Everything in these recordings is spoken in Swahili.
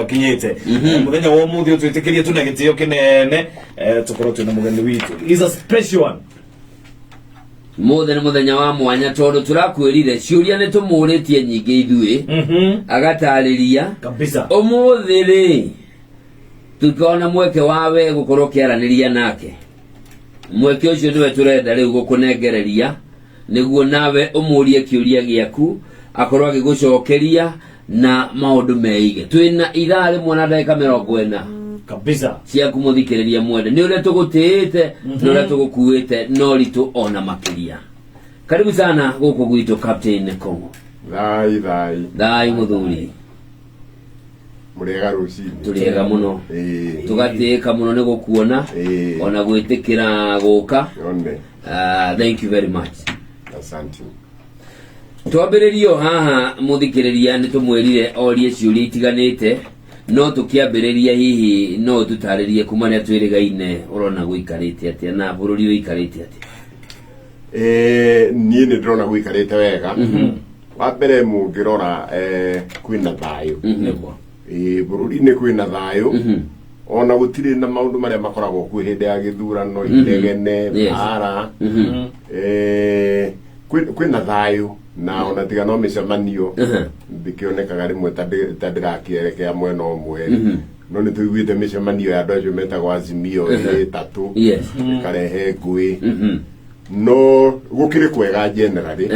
makinyete muthenya wa muthi twitikirie tuna gitio kinene tukorwo twina mugeni witu is a special one muthenya wa mwanya tondu turakwirire ciuria ni tumuritie nyingi ithui agatariria kabisa umuthi ri tukona mweke wawe gukorwo kiaraniria nake mweke ucio niwe turenda riu gukunengereria niguo nawe umurie kiuria giaku akorwo agigucokeria na maundu meige twina ithaa rimwe na ndagika 40 kabisa cia kumuthikiriria mwende ni uria tugutiite ni uria tugukuite no ritu ona makiria. Karibu sana guku gwitu Captain Kongo. Thai muthuri murega rucini turiega muno tugatika muno ni gukuona ona gwitikira guka thank you very much. Asante. Twambiririo haha muthikiriria ni tumwirire orie ciuria itiganite no tukiambiriria hihi no tutaririe kuma ria twirigaine urona guikarite atia na bururi uikarite atia. Nie ni ndrona guikarite wega wa mbere mungirora kwina thayo bururi ni kwina thayo ona gutiri na maundu maria makoragwo ku hindi ya githurano inegene ara kwina thayo na ona tiga no micemanio bikionekaga rimwe tandirakielekea mwena umwe no ni tuiguite micemanio ya andu acio metagwo Azimio tatu karehe ngui no gukiri kwega generally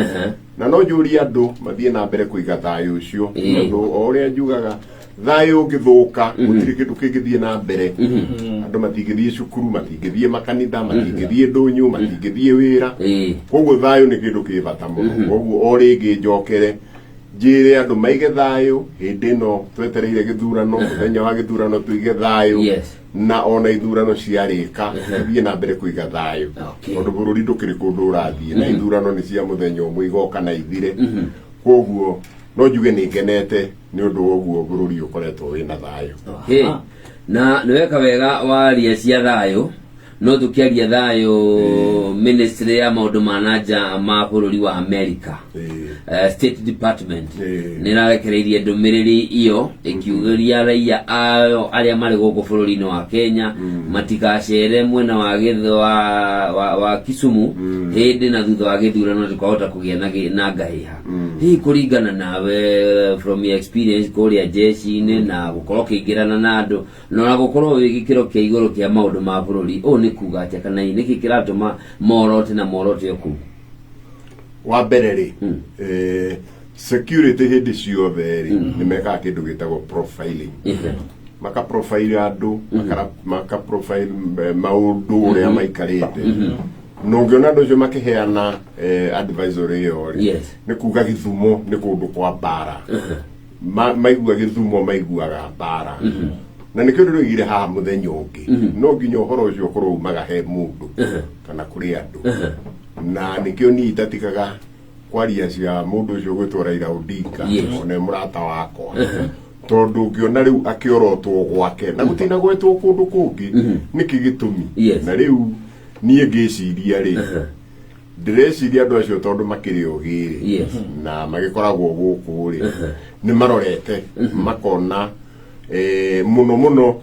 na no njuri andu mathie na mbere kuiga thayo ucio andu oria njugaga thayo ngithuka gutiri kindu kingithie na mbere andu matingithie cukuru matingithie makanitha matingithie ndunyu matingithie wira koguo thayo ni kindu kibata muno koguo oringi njokere njire andu maige thayo hindi no twetereire githurano muthenya wa githurano tuige thayo na ona ithurano ciarika thie na mbere kuiga thayo tondu bururi ndukiri kundu urathie na ithurano ni cia muthenya umwe igoka na ithire koguo no njuge ni ngenete ni undu woguo bururi ukoretwo wina thayo na niweka wega waria cia thayo no tukiaria thayo ministry ya maundu manaja ma bururi wa America State Department nirarekereirie ndumiriri iyo ikiugiria raia ayo aria mari guku bururi-ini wa Kenya matikacere mwena wa githwa wa Kisumu hindi na thutha wa githurano tukahota kugia na ngaiha hi kuringana nawe from your experience kuria jeshi-ini na gukorwo kiingirana na andu na gukorwo wigikiro kia iguru kia maundu ma bururi ni kuga atia kana niki kiratuma morote na morote yoku wa mbere ri security hindi ciothe ri ni meka kindu gitagwo profiling maka profile andu maka profile maundu uria maikarite no ngiona andu acio makiheana advisory yo ri ni kuga githumo ni kundu kwa bara maigua githumo maiguaga bara na nikio ndirigire haha muthenya ungi no nginya uhoro ucio korwo umaga he mundu kana kuri andu na nikio ni itatikaga kwaria cia mundu ucio gwitwo Raila Odinga one murata wakwa tondu ngiona riu akiorotwo gwake na gutina gwetwo kundu kungi niki gitumi na riu nie ngiciria ri ndireciria andu acio tondu makiri ogiri na magikoragwo guku ri ni marorete makona muno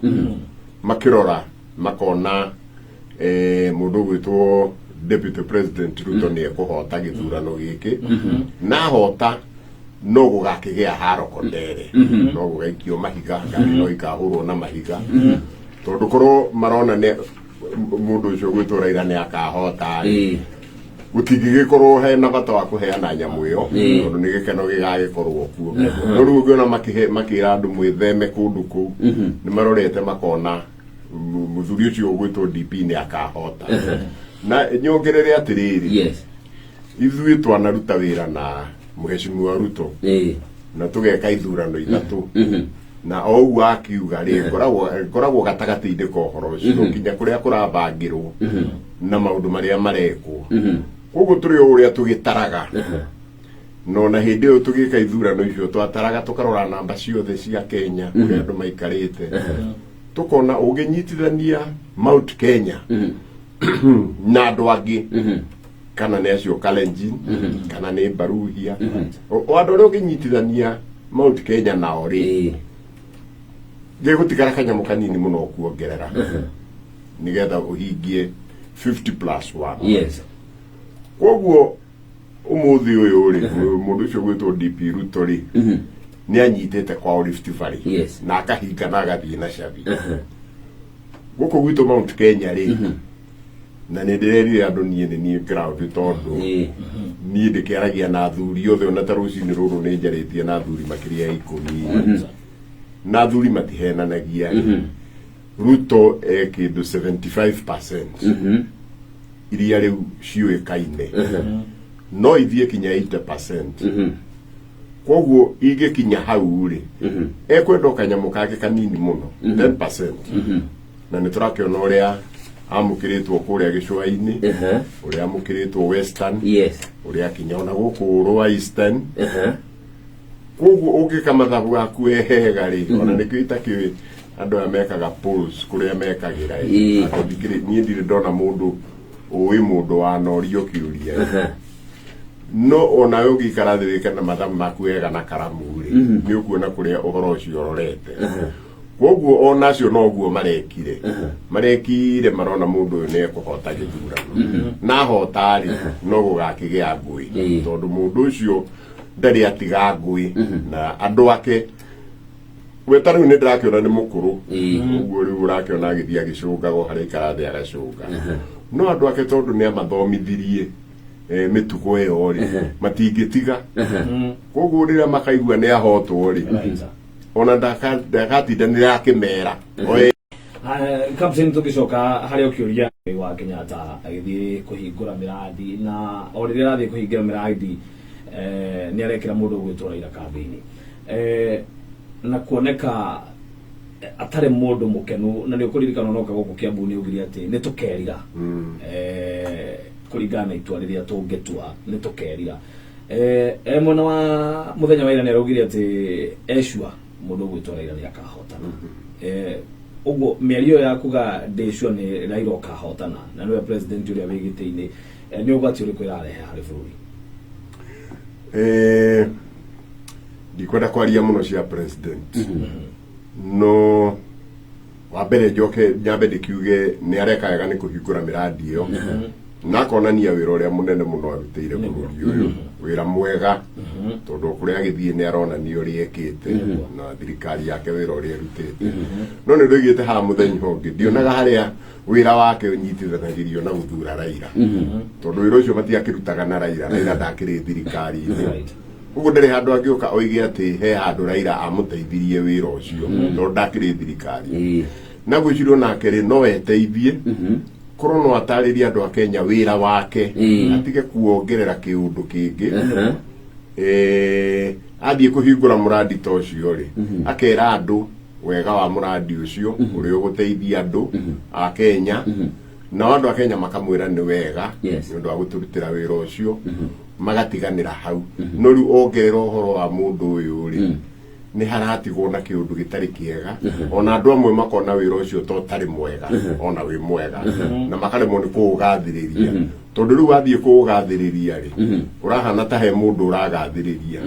makirora makona mundu gwitwo Deputy President Ruto ni ekuhota githurano giki na hota no gugakigea haro kondere no gugaikio mahiga ngari no ikahurwo na mahiga tondu korwo marona ne mundu ucio gwitwo Raila ni akahota gutingigikorwo he na bata wa kuheana nyamu iyo tondu ni gikeno gigagikorwo kuo no riu ngiona makira andu mwitheme kundu ku ni marorete makona muthuri ucio gwitwo DP ni akahota na nyongerere atiriri ithui twanaruta wira na Mheshimiwa Ruto na tugeka ithurano ithatu na ou akiuga ri koragwo gatagati-ini ko horo ucio nginya kuria kurabangirwo na maundu maria marekwo koguo turi uria tugitaraga no na hindi iyo tugika ithurano icio twataraga tukarora namba ciothe cia Kenya kuria andu maikarite tukona uginyitithania Mount Kenya na andu angi kana ne acio Kalenjin kana ne Baruhia o andu ria uginyitithania Mount Kenya na ori gegutigara kanyamu kanini muno kuongerera nigetha uhingie 50+1 yes koguo umuthi uyu ri mundu ucio gwitwo DP Ruto ri ni anyitete kwa Rift Valley yes na akahinga na agathie na cabi guku gwitũ Mount Kenya ri na nä ndä rerire andå niä nä niä ground tondå niä ndä kä aragia na athuri othe ona ta rå cinä rå rå nä njarä tie na athuri makä ya 10 na athuri matihenanagia Ruto kä ndå 75% iria rä u ciå kaine no ithiä kinya 80% koguo ingä kinya hau rä ekwenda kanyamå kake kanini må no 10% na nä tå rakä ona å rä a amukiritwo kuria gicua-ini uria amukiritwo Western yes uria kinya ona guku Lower Eastern koguo ungika mathabu aku ehega ri ona nikio itakiwi andu aya mekaga polls kuria mekagira akobikire nie ndire ndona mundu uwi mundu wa norio kiuria no ona we ugikara thirika na mathabu maku ega na karamu ri ni ukuona kuria uhoro ucio urorete koguo ona cio no guo marekire marona mundu uyu ne kuhota githurano na hotari no gugakigia ngui tondu mundu ucio ndari atiga ngui na andu ake wetariu ni ndirakiona ni mukuru uguo riu urakiona agithia agicungago hari karathi agacunga no andu ake tondu ni amathomithirie mitugo iyo ri matingitiga koguo rira makaigua ni ahotwo ri ona ndagatindanira akimera Kapseni tugicoka hari ukiuria wa Kenyatta agithii kuhingura miradi na orire rathi kuhingira miradi ni arekira mundu gwitwo Raila kambini na kuoneka atare mundu mukenu na ni ukuririkana noka guku Kiambu ni ugiri ati ni tukerira kuringana itua riria tungetua ni tukerira mwana wa muthenya wa ira ni arugire ati eshua mundu gwitwo Raila ni akahotana uguo mĩario ya kuga ndĩcio nĩ Raila ũkahotana na nĩwe president ũrĩa wĩ gĩtĩ-inĩ nĩ ũgwati ũrĩkũ ĩrarehe harĩ bũrũri ndikwenda kwaria mũno cia president no wa mbere njoke nyambe ndĩkiuge nĩ areka wega nĩ kũhingũra mĩradi ĩyo na akonania wĩra ũrĩa mũnene mũno arutĩire bũrũri ũyũ wĩra mwega tondu kuria agithie ni arona ni uri ekite na thirikari yake wira uri erutite no ni ndoigite ha muthenya honge ndionaga haria wira wake unyitithanagirio na guthura Raila tondu wira ucio matiakirutaga na Raila ndakiri thirikari uguo ndari handu angioka oige ati he handu Raila amuteithirie wira ucio tondu ndakiri thirikari na gwicirwo nake ri no eteithie korwo no atariria andu a Kenya wira wake atige kuongerera kiundu kingi athie kuhingura muradi ta ucio ri akera andu wega wa muradi ucio uri uguteithia andu a Kenya na andu a Kenya makamwira ni wega ni undu wa guturutira wira ucio magatiganira hau no riu ongerera uhoro wa mundu uyu ri ni haratigwo na kiundu gitari kiega ona andu amwe makona wira ucio to tari mwega ona wi mwega na makaremwo ni kuugathiriria tondu riu wathie kuugathiriria ri urahana ta he mundu uragathiriria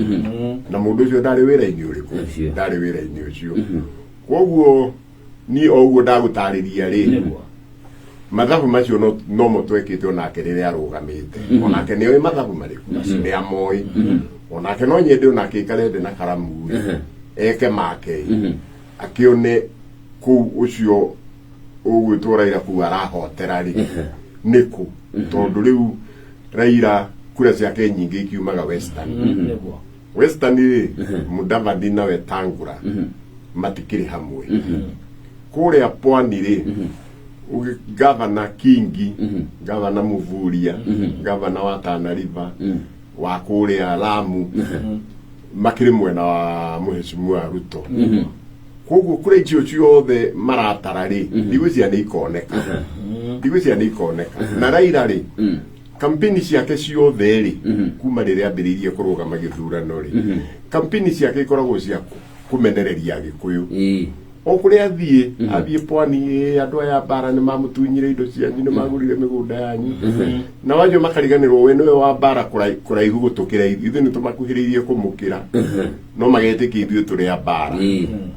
na mundu ucio ndari wira-ini uriku ndari wira-ini ucio koguo ni oguo ndagutariria ri mathabu macio no mutwekite onake riria arugamite onake ni oĩ mathabu mariku ni amoi onake no nyende onake ikarende na karamu eke make akione ku ucio ugwitwo Raila ku arahotera ri niku tondu riu Raila kura ciake nyingi ikiumaga Western ri Mudavadi na Wetangula matikiri hamwe kuria Pwani ri gavana Kingi gavana Muvuria gavana wa Tana River wa kuria Lamu makiri mwena wa Mheshimiwa Ruto koguo kure icio ciothe maratara ri ndigwĩcia nĩ ikoneka na Raila ri kampeni ciake ciothe ri kuma rĩrĩa ambĩrĩirie kũrũgama gĩthurano ri kampeni ciake ikoragwo cia kumenereria Gĩkũyũ o kuri athie pwani andu aya bara ni mamutunyire indo cianyu ni magurire migunda yanyu na wanyu makariganirwo we niwe wa bara kuraihu gutukira ithuĩ ni tumakuhiriirie kumukira no magetĩkia ithuĩ tũrĩ a bara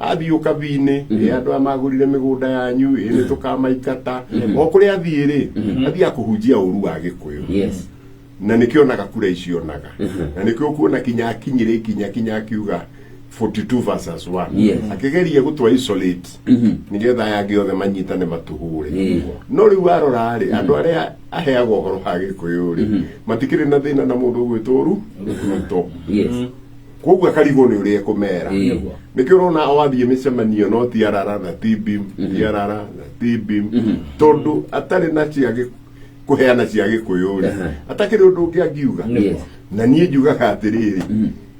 athie ukabini andu aya magurire migunda yanyu ni tukamaikata o kuri athie ri athie akuhunjia uru wa Gĩkũyũ na nikionaga kura icionaga na nikio kuona kinya kinya akiuga 42 verses 1 akigeria gutwa isolate nigetha yangi othe manyitane matuhure no riu warora ri andu aria aheagwo horo ha Gĩkũyũ ri matikire na thina na mundu gwitoru Ruto koguo akarigwo ni uria kumera nikio urona awathie micemanio no ti arara na tibim arara na tibim tondu atari na ciage kuheana cia Gĩkũyũ ri atakire undu ungi angiuga na nie njugaga atiriri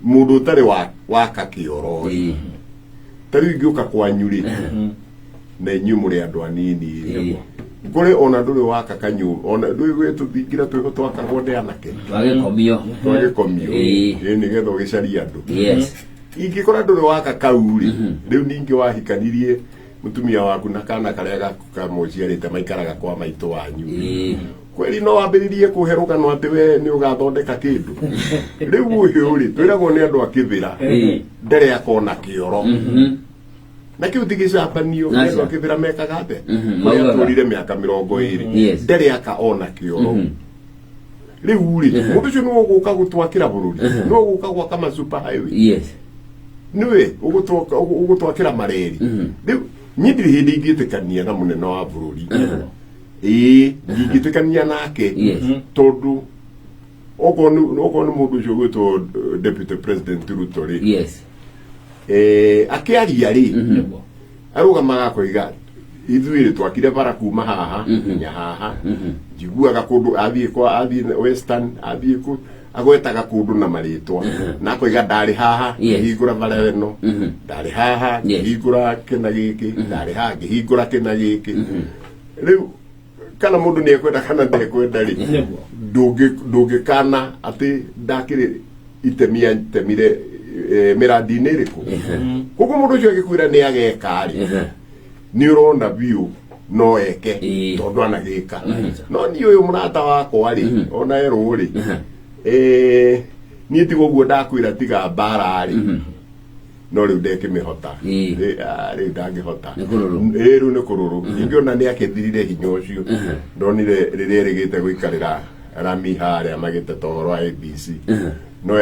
mundu utari waka kioro tari ngiuka kwanyu ri na inyu muri andu anini kuri ona nduri waka kanyu ona ndui gwetu thingira twiho twakagwo ndi anake twagikomio ni getho gicaria andu ingikora nduri waka kau ri riu ningi wahikanirie mutumia waku na kana karia gamuciarite maikaraga kwa maitu wanyu kweli no wambiririe kuherugano ati we ni ugathondeka kindu riu uyu ri twiragwo ni andu akithira ndere akona kioro na kiu tigicabanio andu akithira mekaga ate maturire miaka 20 ndere akaona kioro riu ri mundu cio no guka gutwakira bururi no guka gwaka ma super highway niwe ugutwakira mareri riu nyindiri hindi ingitikania na munene wa bururi ngitikania nake tondu ogo ni mundu cio gwitwo deputy president Ruto ri akiaria ri arugamaga koiga ithuĩ twakire bara kuma haha nya haha njiguaga kundu athie western athie ku agwetaga kundu na maritwa na koiga ndari haha ngihingura bara eno ndari haha ngihingura kena giki ndari haha ngihingura kena giki riu kana mundu ni ekwenda kana ndekwenda ri ndungikana ati ndakire itemia temire miradi-inĩ ĩrĩkũ koguo mũndũ ũcio agĩkwĩra nĩ ageka rĩ nĩ ũrona biũ no eke tondũ anagĩka no niĩ ũyũ mũrata wakwa rĩ ona erwo rĩ niĩ tiga ũguo ndakwĩra tiga mbara rĩ no rĩu ndekĩmĩhota rĩu ndangĩhota rĩu nĩ kũrũrũ ingĩona nĩ akĩthirire hinya ũcio ndonire rĩrĩa rĩgĩte gũikarĩra rami harĩa magĩteta ũhoro wa ABC no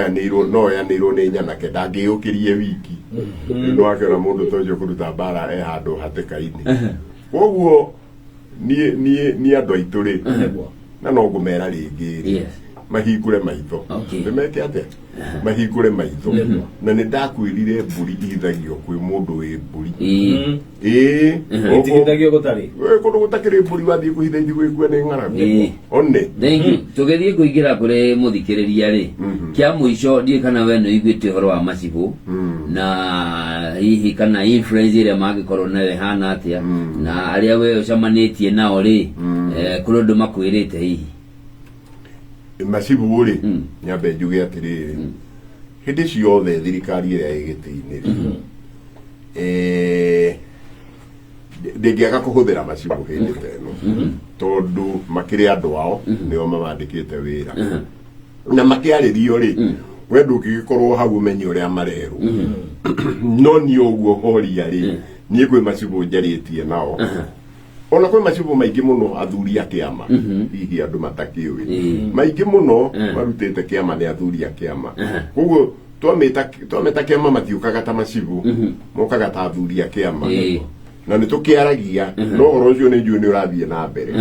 yanirwo nĩ nyanake ndangĩyũkĩrie wiki nĩ wakĩona mũndũ ta ũcio kũruta mbara handũ hatĩka-inĩ koguo niĩ andũ aitũ rĩ na no ngũmera rĩngĩ rĩ mahingũre maitho ndĩmeke atĩa mahingũre maitho na nĩ ndakwĩrire mbũri ihithagio kwĩ mũndũ wĩ mbũri itigithagio gũtarĩ kũndũ gũtakĩrĩ mbũri wathiĩ kũhitha ithigwĩkua nĩ ng'aragu one tũgĩthiĩ kũingĩra kũrĩ mũthikĩrĩria rĩ kĩa mũico ndiĩ kana we nĩ ũiguĩte ũhoro wa macibũ na hihi kana influence ĩrĩa mangĩkorwo nayo ĩhana atĩa na arĩa we ũcemanĩtie nao rĩ kũrĩ ũndũ makwĩrĩte hihi macibũ rĩ nyambe njuge atĩrĩrĩ hĩndĩ ciothe thirikari ĩrĩa ĩgĩtĩ-inĩ ndĩngĩaga kũhũthĩra macibũ hĩndĩ ta ĩno tondũ makĩrĩ andũ ao nĩo mamandĩkĩte wĩra na makĩarĩrio rĩ we ndũngĩgĩkorwo hau ũmenye ũrĩa marerwo no niĩ ũguo horia rĩ niĩ kwĩ macibũ njarĩtie nao ona kwĩ macibũ maingĩ mũno athuri a kĩama hihi andũ matakĩũĩ maingĩ mũno marutĩte kĩama nĩ athuri a kĩama koguo twameta kĩama matiũkaga ta macibũ mokaga ta athuri a kĩama na nĩ tũkĩaragia no ũhoro ũcio nĩ njũĩ nĩ ũrathiĩ na mbere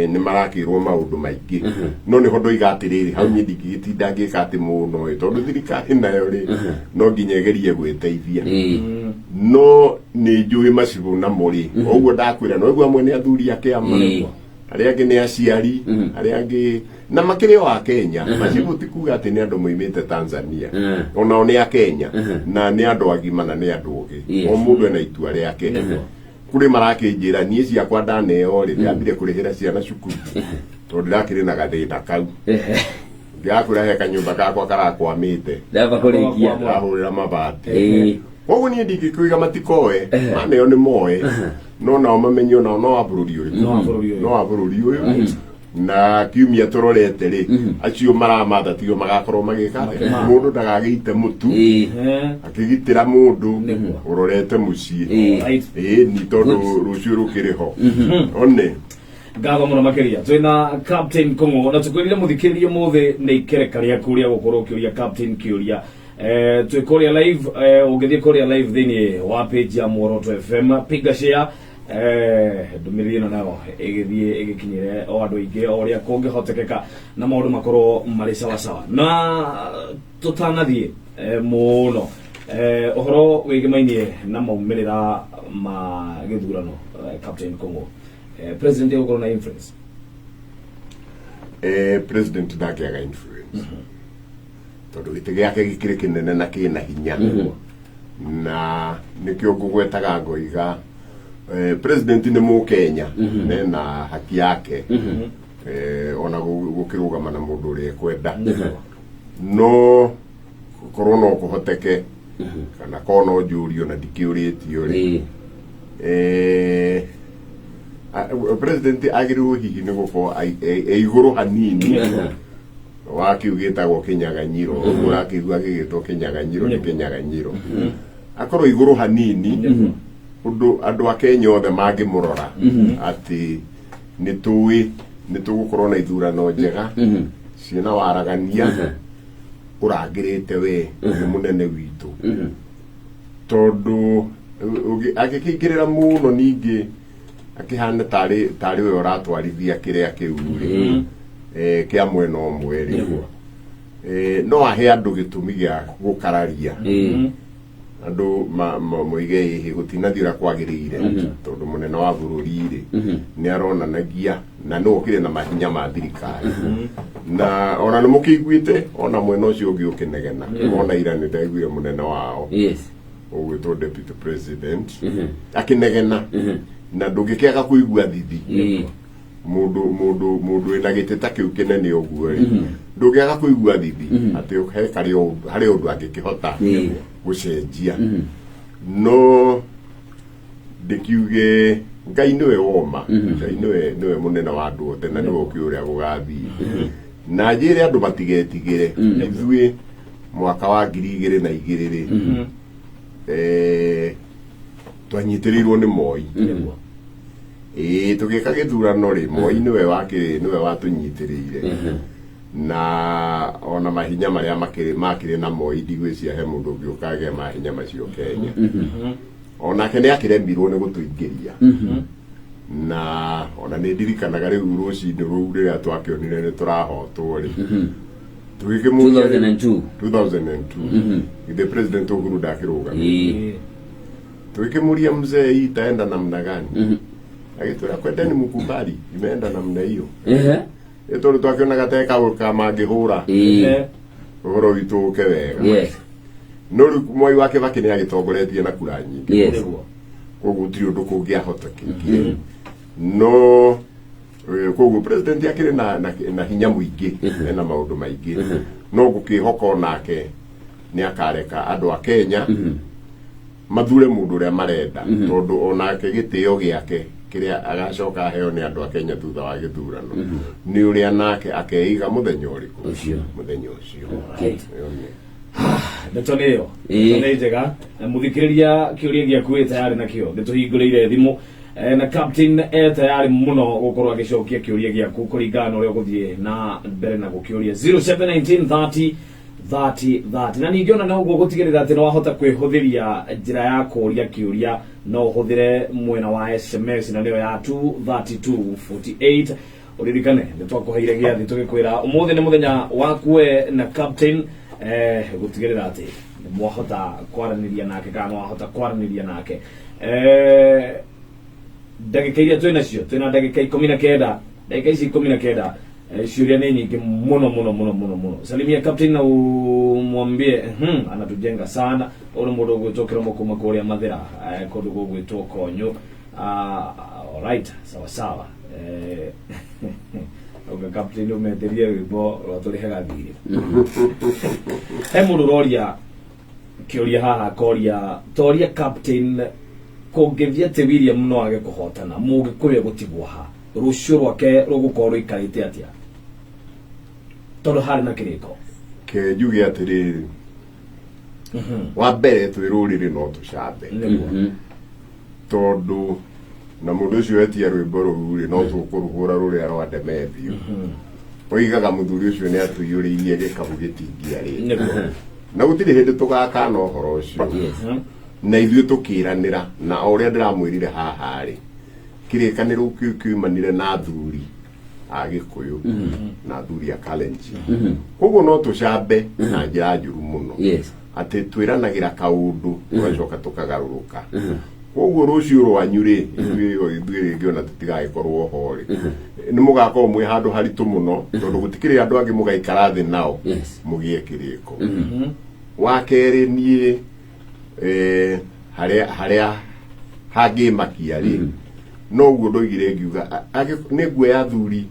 nĩ marakĩrwo maũndũ maingĩ no nĩho ndoiga atĩrĩrĩ hau niĩ ndingĩgĩtinda ngĩka atĩ mũno tondũ thirikari nayo rĩ no nginya ĩgerie gwĩteithia no nĩ njũĩ macibũ namo rĩ ũguo ndakwĩra no ũguo amwe nĩ athuri a kĩama arĩa angĩ nĩ aciari arĩa angĩ na makĩrĩ o a Kenya macibũ ti kuga atĩ nĩ andũ moimĩte Tanzania onao nĩ a Kenya na nĩ andũ agima na nĩ andũ ũgĩ o mũndũ ena itua rĩake kũrĩ marakĩnjĩra niĩ ciakwa ndaneo rĩ ndambire kũrĩhĩra ciana cukuru tondũ ndakĩrĩ na gathĩna kau ngĩakwĩra he kanyũmba gakwa karakwamĩte ndamba kũrĩkia ndahũrĩra mabati koguo niĩ ndingĩkũiga matikoe maneo nĩ moe no nao mamenye ona no wa bũrũri ũyũ na kiumia tũrorete rĩ acio maramatha tigo magakorwo magĩka mũndũ ndagagĩite mũtu akĩgitĩra mũndũ ũrorete mũciĩ ni tondũ rũciũ rũkĩrĩ ho one ngatho mũno makĩria twĩna Captain Kung'ũ na tũkwĩrire mũthikĩrĩrie mũthĩ nĩ ikereka rĩaku rĩa gũkorwo ũkĩũria Captain kĩũria twĩ kũrĩa live ũngĩthiĩ kũrĩa live thĩinĩ wa page ya Muoroto FM piga share ndũmĩrĩri ĩno nayo ĩgĩthiĩ ĩgĩkinyĩre o andũ aingĩ o ũrĩa kũngĩhotekeka na maũndũ makorwo marĩ sawa na tũtanathiĩ mũno ũhoro wĩgĩmainie na maumĩrĩra ma gĩthurano Captain Kung'ũ president egũkorwo na influence president ndangĩaga influence tondũ gĩtĩ gĩake gĩkĩrĩ kĩnene na kĩna hinya na nĩkĩo ngũgwetaga ngoiga president nĩ Mũkenya na haki yake ona gũkĩrũgama na mũndũ ũrĩa ekwenda no korwo no kũhoteke kana korwo no njũrio na ndikĩũrĩtio rĩ president agĩrĩirwo hihi nĩ gũkorwo igũrũ hanini wa kĩu gĩtagwo kĩnyaganyiro ũrakĩigua gĩgĩtwo kĩnyaganyiro nĩ kĩnyaganyiro akorwo igũrũ hanini ũndũ andũ a Kenya othe mangĩmũrora atĩ nĩ tũgũkorwo na ithurano njega ciĩna waragania ũrangĩrĩte we mũnene witũ tondũ agĩkĩingĩrĩra mũno ningĩ akĩhana tarĩ we ũratwarithia kĩrĩa kĩu kĩa mwena ũmwe rĩ no ahe andũ gĩtũmi gĩa gũkararia andũ moige ĩhĩ gũtinathiĩ ũrĩa kwagĩrĩire tondũ mũnene wa bũrũri rĩ nĩ aronanagia na no ũkĩrĩ na mahinya ma thirikari na ona nĩ mũkĩiguĩte ona mwena ũcio ũngĩ ũkĩnegena ona ira nĩ ndaiguire mũnene wao ũgwĩtwo deputy president akĩnegena na ndũngĩkĩaga kũigua thithi mũndũ wĩna gĩtĩ ta kĩu kĩnene ũguo rĩ ndũngĩaga kũigua thithi atĩ harĩ ũndũ angĩkĩhota gũcenjia no ndĩkiuge Ngai nĩwe woma Ngai nĩwe mũnene wa andũ othe na nĩwe ũkĩ ũrĩa gũgathiĩ na njĩre andũ matigetigĩre ithuĩ mwaka wa 2002 rĩ twanyitĩrĩirwo nĩ Moi tũgĩka gĩthurano rĩ Moi nĩwe watũnyitĩrĩire na ona mahinya marĩa makĩrĩ na Moi ndigwĩcia he mũndũ ũngĩ ũkagĩa mahinya macio Kenya onake nĩ akĩremirwo nĩ gũtũingĩria na ona nĩ ndirikanaga rĩu rũcinĩ rũu rĩrĩa twakĩonire nĩ tũrahotwo rĩ 2002 the president Uhuru ndakĩrũgamire tukimũria mzee hii itaenda namna gani agĩtwĩra kwendeni mkubali imeenda namna hiyo tondũ twakĩonaga teka mangĩhũra ũhoro witũ ũke wega no rĩu Moi wa Kibaki nĩ agĩtongoretie na kura nyingĩ koguo gũtirĩ ũndũ kũngĩahotekekire no koguo president akĩrĩ na hinya mũingĩ na maũndũ maingĩ no gũkĩhoka nake nĩ akareka andũ a Kenya mathure mũndũ ũrĩa marenda tondũ onake gĩtĩo gĩake kĩrĩa agacoka heo nĩ andũ a Kenya thutha wa gĩthurano nĩ ũrĩa nake akeiga mũthenya ũrĩkũ mũthenya ũcio ndeto nĩyo nĩ njega mũthikĩrĩria kĩũria gĩaku tayari nakĩo nĩtũhingũrĩire thimũ na Captain tayari mũno gũkorwo agĩcokia kĩũria gĩaku kũringana na ũrĩa ũgũthiĩ na mbere na gũkĩũria 0719 30 na ningĩ ona no gũtigĩrĩra atĩ no wahota kwĩhũthĩria njĩra ya kũũria kĩũria no ũhũthĩre mwena wa SMS na nĩyo ya 23248 ũririkane nĩ twakũheire gĩathĩ tũgĩkwĩra ũmũthĩ nĩ mũthenya waku we na Captain gũtigĩrĩra atĩ mwahota kwaranĩria nake kana mwahota kwaranĩria nake ndagĩka iria twĩ nacio twĩna ndagĩka 19 ndagĩka ici 19 ciuria nĩ nyingĩ mũno salimia Captain na umwambie anatujenga sana ule mũndũ ũgwĩtwo mũkuma kũrĩa Mathira kũndũ gũgwĩtwo Konyo alright sawa oga Captain umeteria rwĩmbo rwatũrĩhaga thirĩ he mũndũ ũroria kiuria haha koria toria captain kungithia te William no age kuhotana mugikuye gutigwa ha rucio rwake rugukorwo ikarite atia tondu hari na kiriko ke juge atiriri wa mbere twirurire no tucambe tondu na mundu ucio etia rwimbo ruri no tukuruhura ruria rwa Ndemethio oigaga muthuri ucio ni atuyuririe gikabu gitingia ri na gutire hindi tugakana uhoro ucio na ithuĩ tukiranira na uria ndiramwirire haha ri kirikaniro kiumanire na thuri a Gikuyu na thuri a Kalenjin koguo no tucambe na njira njuru muno ati twiranagira kaundu tugacoka tukagaruruka koguo rucio rwanyu ri ithuĩ ringi ona tutigagikorwo ho ri ni mugakorwo mwi handu haritu muno tondu gutikiri andu angi mugaikara thi nao mugie kiriko wa keri nie haria hangimakia ri no guo ndoigire ngiuga niguo ya thuri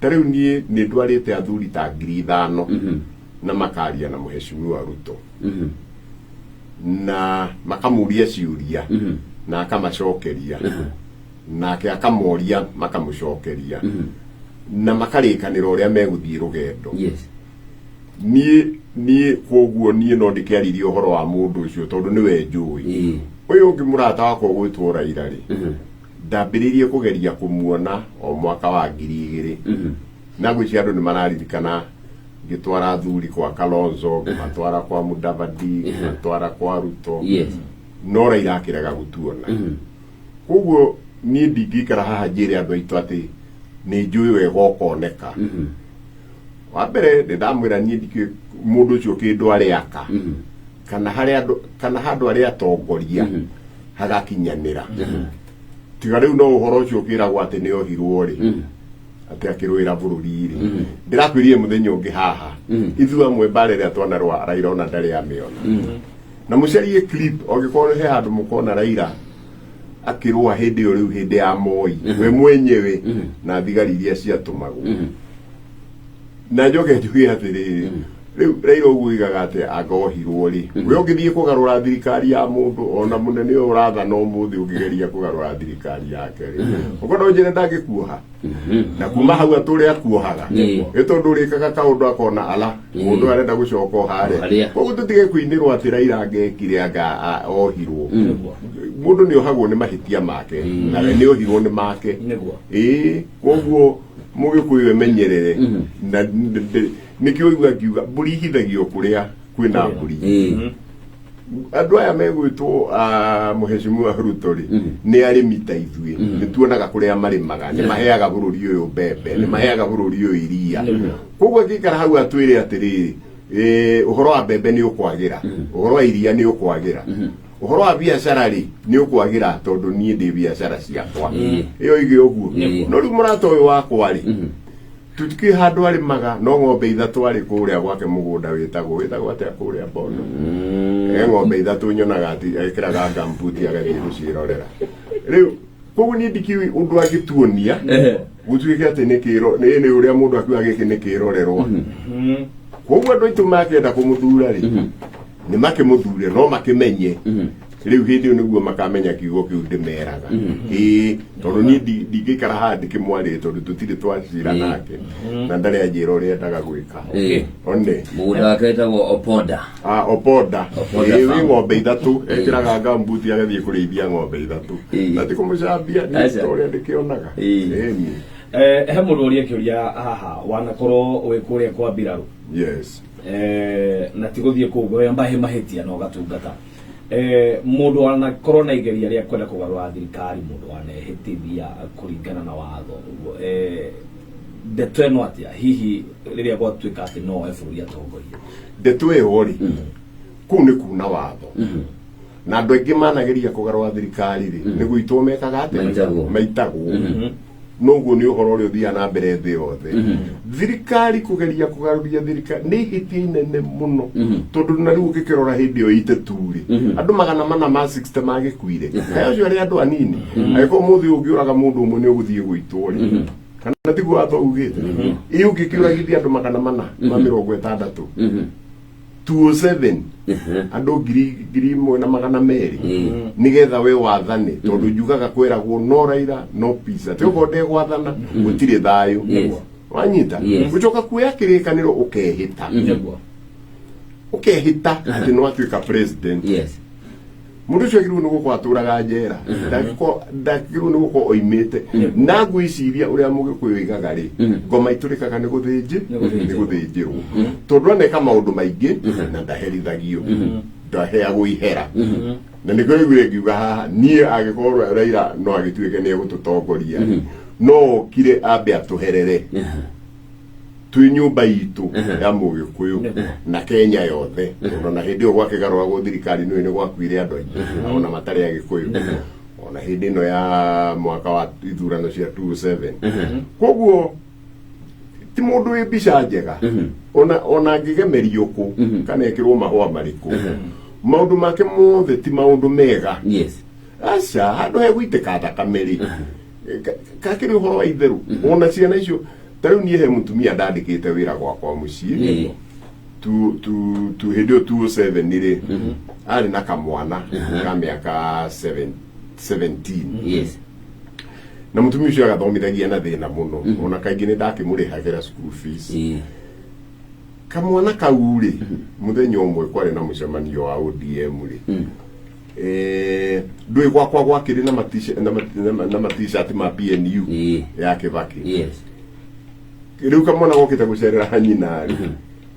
tariu nie ni ndwarite athuri ta 5,000 na makaria na Mheshimiwa Ruto na makamuria ciuria na akamacokeria nake akamoria makamucokeria na makarikanira uria meguthii rugendo nie koguo nie no ndikiaririe uhoro wa mundu ucio tondu niwe njui uyu ungi murata wakwa gwitwo Raila ri ndambiririe kugeria kumuona o mwaka wa 2000 na gwici andu ni mararirikana ngitwara thuri kwa Kalonzo ngitwara kwa Mudavadi ngitwara kwa Ruto no Raila akiraga gutuona koguo nie ndingikara haha njire andu aitu ati ni njui wega ukoneka wa mbere ndamwira nie ndiki mundu ucio kindu ariaka kana handu aria atongoria hagakinyanira tiga riu no uhoro ucio kiragwo ati ni ohirwo ri ati akirwira bururi ri ndirakwirie muthenya ungi haha ithu amwe barere atwana rwa Raila ona ndari amiona na mucerie clip ogikorwo he handu mukona Raila akirwa hindi yo riu hindi ya Moi we mwenyewe na thigari iria ciatumagwo na njoke njuge atiriri riu Raila uguigaga ati agohirwo ri we ungithie kugarura thirikari ya mundu ona munene uratha no muthi ungigeria kugarura thirikari yake ri ukono njire ndangikuoha na kuma hau aturi akuohaga itondu rikaga kaundu akona ala mundu arenda gucoka hare koguo tutige kuinirwo ati Raila angekire anga ohirwo mundu ni ohagwo ni mahitia make na ni ohirwo ni make koguo mugikuyu emenyerere na nikio igwa kiuga mburi hithagio kuria kwina mburi andu aya megwitwo Mheshimiwa Ruto ri ni arimi ta ithuĩ ni tuonaga kuria marimaga ni maheaga bururi uyu mbembe ni maheaga bururi uyu iria koguo gikara hau atwire atiriri uhoro wa mbembe ni ukwagira uhoro wa iria ni ukwagira uhoro wa biashara ri ni ukwagira tondu nie ndi biashara ciakwa iyo ige uguo no ri murato uyu wakwa ri tutiki handu arimaga no ng'ombe ithatu ari kuria gwake mugunda witagwo atia kuria Bondo ng'ombe ithatu nyonaga ati ekiraga gambuti agathii gucirorera riu koguo ni ndikiwi undu agituonia gutuike ati ni kiro ni uria mundu akiuga giki ni kirorerwa koguo andu aitu makienda kumuthura ri ni makimuthure no makimenye riu hindi niguo makamenya kiugo kiu ndimeraga tondu ni ndingikara haha ndikimwari tondu tutiri twacira nake na ndari anjira uria endaga gwika one mugunda wake etagwo Opoda Opoda wi ng'ombe ithatu ekiraga gambuti agathie kurithia ng'ombe ithatu na tikumucambia ni uria ndikionaga he mundu uria kiuria haha wanakorwo wi kuria kwa mbiraru na tiguthie kugo mbahe mahitia no gatungata mundu wana corona igeria ria kwenda kugarura thirikari mundu wanehitithia kuringana na watho ndeto eno atia hihi riria gwatuika ati no eburi atongoria ndeto eyo ri kuu ni kuna watho na andu aingi manageria kugarura thirikari ri ni gwitwo mekaga ati maitagwo noguo ni uhoro uri uthia na mbere thi yothe thirikari kugeria kugaruria thirikari ni hitia inene muno tondu na riu ukikirora hindi yo ite turi andu 400 ma 60 magikuire ayo cio ari andu anini aiko muthi ungiuraga mundu umwe ni uguthie gwitwo ri kana tiguo atho ugite iyo ukikiura githi andu 400 ma 60 207 andu ngiri imwe na magana meri nigetha we wathane tondu njugaga kwiragwo no Raila no peace ati uko de gwathana gutire thayo wanyita gucoka kuya kirikaniro ukehita ati no atuika president mundu ucio agirirwo nĩ gũkũ atũraga njera ndagĩrĩirwo nĩ gũkũ oimĩte na ngwĩciria ũrĩa mũgĩkũyũ oigaga rĩ ngoma itũrĩkaga nĩ gũthĩnjĩrwo tondũ aneka maũndũ maingĩ na ndaherithagio ndaheagwo ihera na nĩkĩo aiguire ngiuga haha niĩ angĩkorwo Raila no agĩtuĩke nĩ egũtũtongoria no okire ambe atũherere twi nyumba itu ya mũgĩkũyũ na Kenya yothe ona hĩndĩ ĩyo gwakĩgarũragwo thirikari nĩ gwakuire andũ aingĩ ona matarĩ agĩkũyũ ona hĩndĩ ĩno ya mwaka wa ithurano cia 27 koguo ti mũndũ wĩ mbica njega ona angĩgemerio kũ kana ekĩrwo mahũa marĩkũ maũndũ make mothe ti maũndũ mega aca handũ hegũitĩka thakame rĩ kakĩrĩ ũhoro wa itherũ ona ciana icio tarĩu niĩ he mũtumia ndandĩkĩte wĩra gwakwa mũciĩ tu hĩndĩ ĩyo 207 rĩ arĩ na kamwana ka mĩaka 17 na mũtumia ũcio agathomithagia na thĩna mũno ona kaingĩ nĩ ndakĩmũrĩhagĩra school fees kamwana kau rĩ mũthenya ũmwe kwarĩ na mũcemanio wa ODM rĩ ndũĩ gwakwa gwakĩrĩ na ma-t-shirt ma PNU ya Kibaki riu kamwana gokĩte gũcerera hanyina rĩ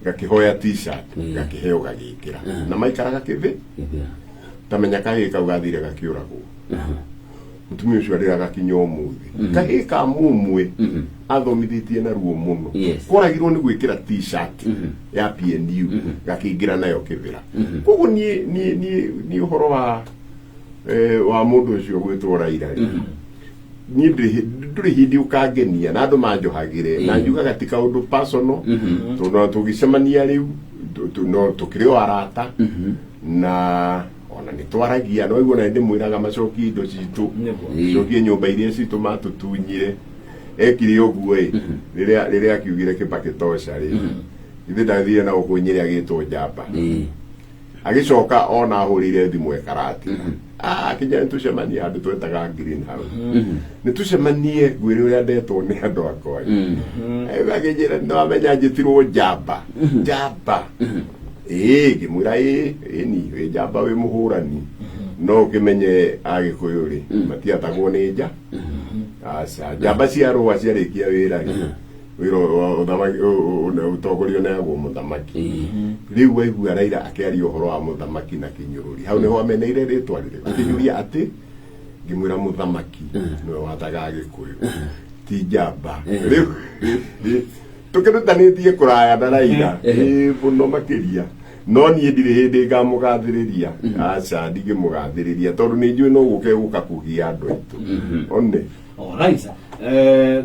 gakĩhoya t-shirt gakĩheo gagĩkĩra na maikaraga kĩthĩ tamenya kahĩ kau gathire gakĩũragwo mũtumia ũcio arĩra gakinya ũmũthĩ kahĩ ka mũmwe athomithĩtie na ruo mũno koragirwo nĩ gwĩkĩra t-shirt ya PNU gakĩingĩra nayo kĩthĩra koguo niĩ ũhoro wa mũndũ ũcio gwĩtwo Raila niĩ ndũrĩ hĩndĩ ũkangenia na andũ manjohagĩre na njugaga ti kaũndũ personal tondũ no tũgĩcemania rĩu no tũkĩrĩ o arata na ona nĩ twaragia no iguo na ndĩmwĩraga macokie indo citũ cokie nyũmba iria citũ matũtunyire ekire ũguo rĩrĩa akiugire Kibaki tosha rĩ ithe ndathire na gũkũ Nyĩrĩ agĩtwo njamba agĩcoka ona ahũrĩire thimũ ekarati kinya nĩtũcemanie handũ twetaga green house nĩtũcemanie ngwĩre ũrĩa ndetwo nĩ andũ akwa agĩnjĩra nĩwamenya njĩtirwo njamba ngĩmwĩra ĩni wĩ njamba wĩ mũhũrani no ũkĩmenye Agĩkũyũ rĩ matiatagwo nĩ nja aca njamba cia rũa ciarĩkia wĩra wĩra ũtongorio nĩagwo mũthamaki rĩu waigua Raila akĩaria ũhoro wa mũthamaki na kĩnyũrũri hau nĩho ameneire rĩtwa rĩrĩ akĩnjũria atĩ ngĩmwĩra mũthamaki nĩwe wataga Agĩkũyũ ti njamba rĩu tũkĩrutanĩtie kũraya na Raila mũno makĩria no niĩ ndirĩ hĩndĩ ngamũgathĩrĩria aca ndingĩmũgathĩrĩria tondũ nĩ njũĩ no gũke gũka kũgia andũ aitũ one alright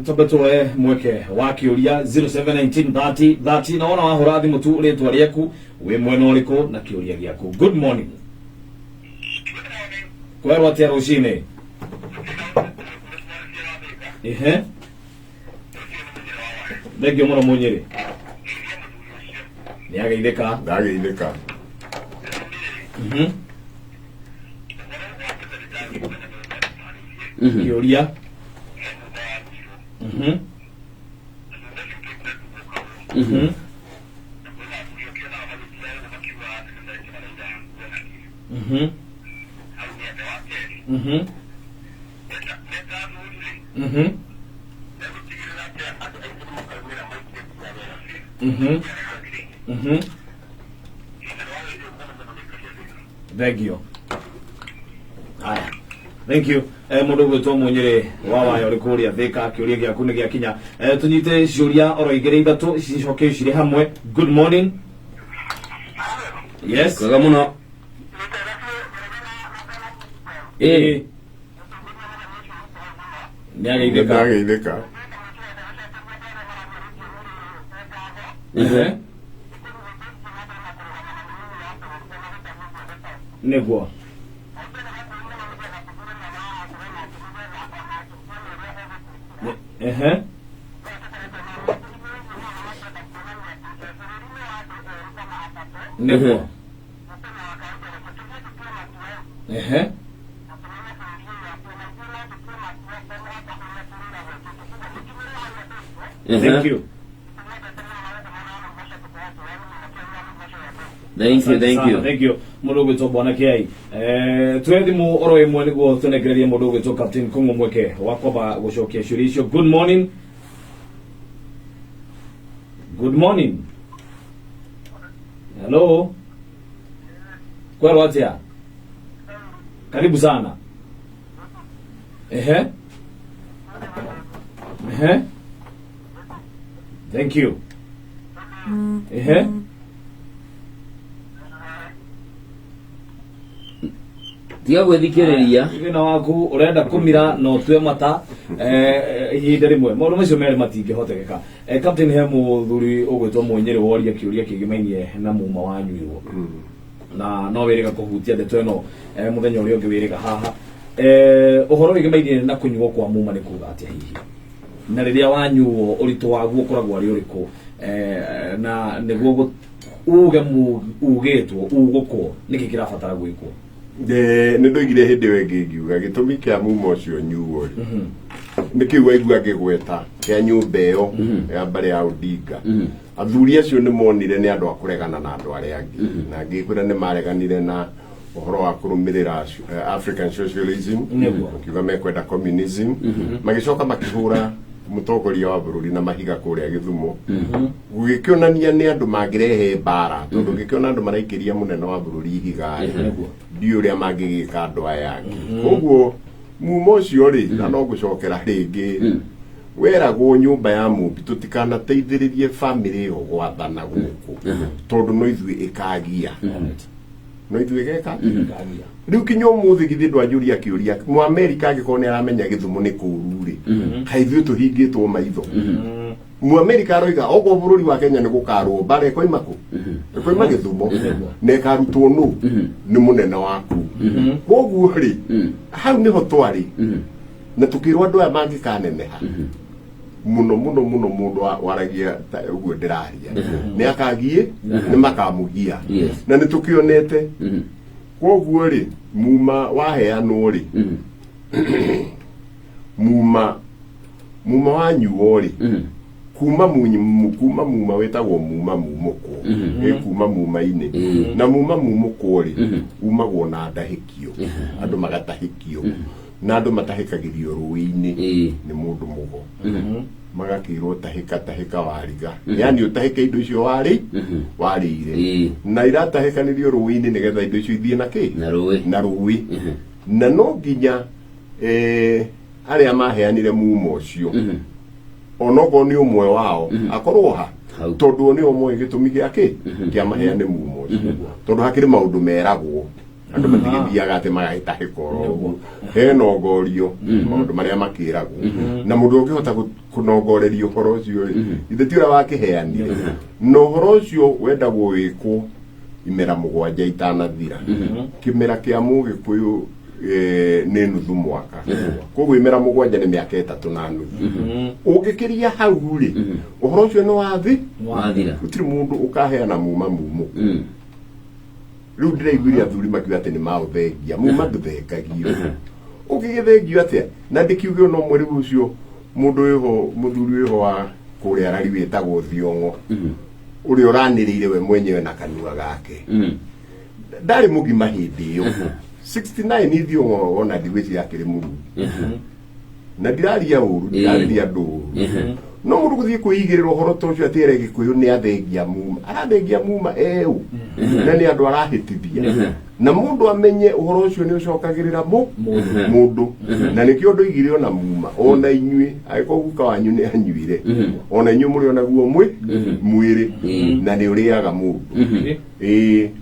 tũbetũe mweke wa kĩũria 07193030 naona wahũra thimũ tu rĩtwa rĩaku wĩ mwena ũrĩkũ na kĩũria gĩaku good morning kwerwo atĩa rũcinĩ thengio mũno Mũnyĩrĩ nĩageithĩka ndageithĩka kĩũria thengio haya thank you mũndũ gwĩtwo Mũnyĩrĩ wawayo ũrĩ kũrĩa Thĩka kĩũria gĩaku nĩ gĩakinya tũnyite ciũria oro igĩrĩ ithatũ cicoke cirĩ hamwe good morning yes kwega mũno nĩageithĩka nĩguo Neguo. Ehe. Thank you. Thank you. Mundu gwitwo bwana Kiai. Twethi mu oro imwe niguo tunegererie mundu gwitwo Captain Kongo Mweke wakoba gucokia ciuria icio. Good morning. Good morning. Hello. Kwero atia? Karibu sana. Ehe. Ehe. Thank you. Ehe. Tiga gwithikiriria Wina waku urenda kumira no twe mata ihinda rimwe maundu macio meri matingĩhotekeka. Captain he muthuri ugwitwo Munyeri woria kiuria kigimainie na muma wanyuirwo na no wirika kuhutia ndeto ino muthenya uria ungi wirika haha uhoro wigimainie na kunyuo kwa muma ni kuga atia hihi na riria wanyuo uritu waguo koragwo ari uriku na niguo uge ugitwo ugukwo niki kirabatara gwikwo nä ndå igire hä ndä ä ngä ngiuga gä tå mi kä a muma å cio nyuo rä nä kä u aigua ngä gweta kä a nyå mba ä yo ya mbarä ya Odinga athuri acio nä monire nä andå a kå regana na andå arä angä na ngä kwä ra nä mareganire na å horo wa kå rå mä rä ra African socialism kiuga mekwenda communism magä coka makä hå ra mutongoria wa bururi na mahiga kuria Githumo gugikionania ni andu mangirehe mbara tondu gikionania andu maraikiria munene wa bururi ihiga ndi uria mangigika andu aya koguo muma ucio ri na no gucokera ringi weragwo nyumba ya mumbi tutikana teithiririe family yo gwathana guku tondu no ithui ikagia no ithui geka riu kinyo muthi githi ndwanjuria kiuria mu America angikone aramenya Githumo ni kuru ri haithu tuhingitwo maitho mu America aroiga ogo bururi wa Kenya ni gukarwo bare koima ku koima Githumo ne karutwo no ni munene waku koguo ri hau niho twari na tukirwo andu aya mangikaneneha muno mundu waragia uguo ndiraria ni akagie ni makamugia na ni tukionete koguo ri muma waheanwo ri muma wanyuo ri kuma muma wetagwo muma mumuko kuma muma-ini na muma mumuko ri umagwo na ndahikio andu magatahikio na andu matahikagirio ruini ni mundu mugo magakirwo tahika wariga yani utahika indo icio warire na iratahikanirio ruini nigetha indo icio ithie na ki na rui na no nginya aria maheanire muma ucio onogo ni umwe wao akorwo ha tondu ni umwe gitumi giake kia maheane muma ucio tondu hakiri maundu meragwo andu matigithiaga ati magahitahika oro hena ogorio maundu maria makiragwo na mundu ungihota kunogoreria uhoro ucio ithe tiura wakiheanire no uhoro ucio wendagwo wikwo imera mugwanja itanathira kimera kia Mugikuyu ni nuthu mwaka koguo imera mugwanja ni miaka 3 na nuthu ungikiria hau ri uhoro ucio no wathira gutiri mundu ukaheana muma mumu riu ndiraiguire athuri makiuga ati ni mauthengia muma nduthengagia ukigithengio atia na ndikiuge no mweri ucio mundu iho muthuri iho wa kuria rari witagwo Thiongo uri uraniriire we mwenyewe na kanua gake ndari mugima hindi yo 69 Thiongo ona ndiwici yake ri muru na ndiraria uru ndiraria ndu no mundu guthie kuigirira uhoro tocio atere Gikuyu ni athengia muma eu na ni andu arahitithia na mundu amenye uhoro ucio ni ucokagirira mundu na nikio ndoigire ona muma ona inyui agiko guka wanyu ni anyuire ona inyui muri ona guo mwiri na ni uriaga mundu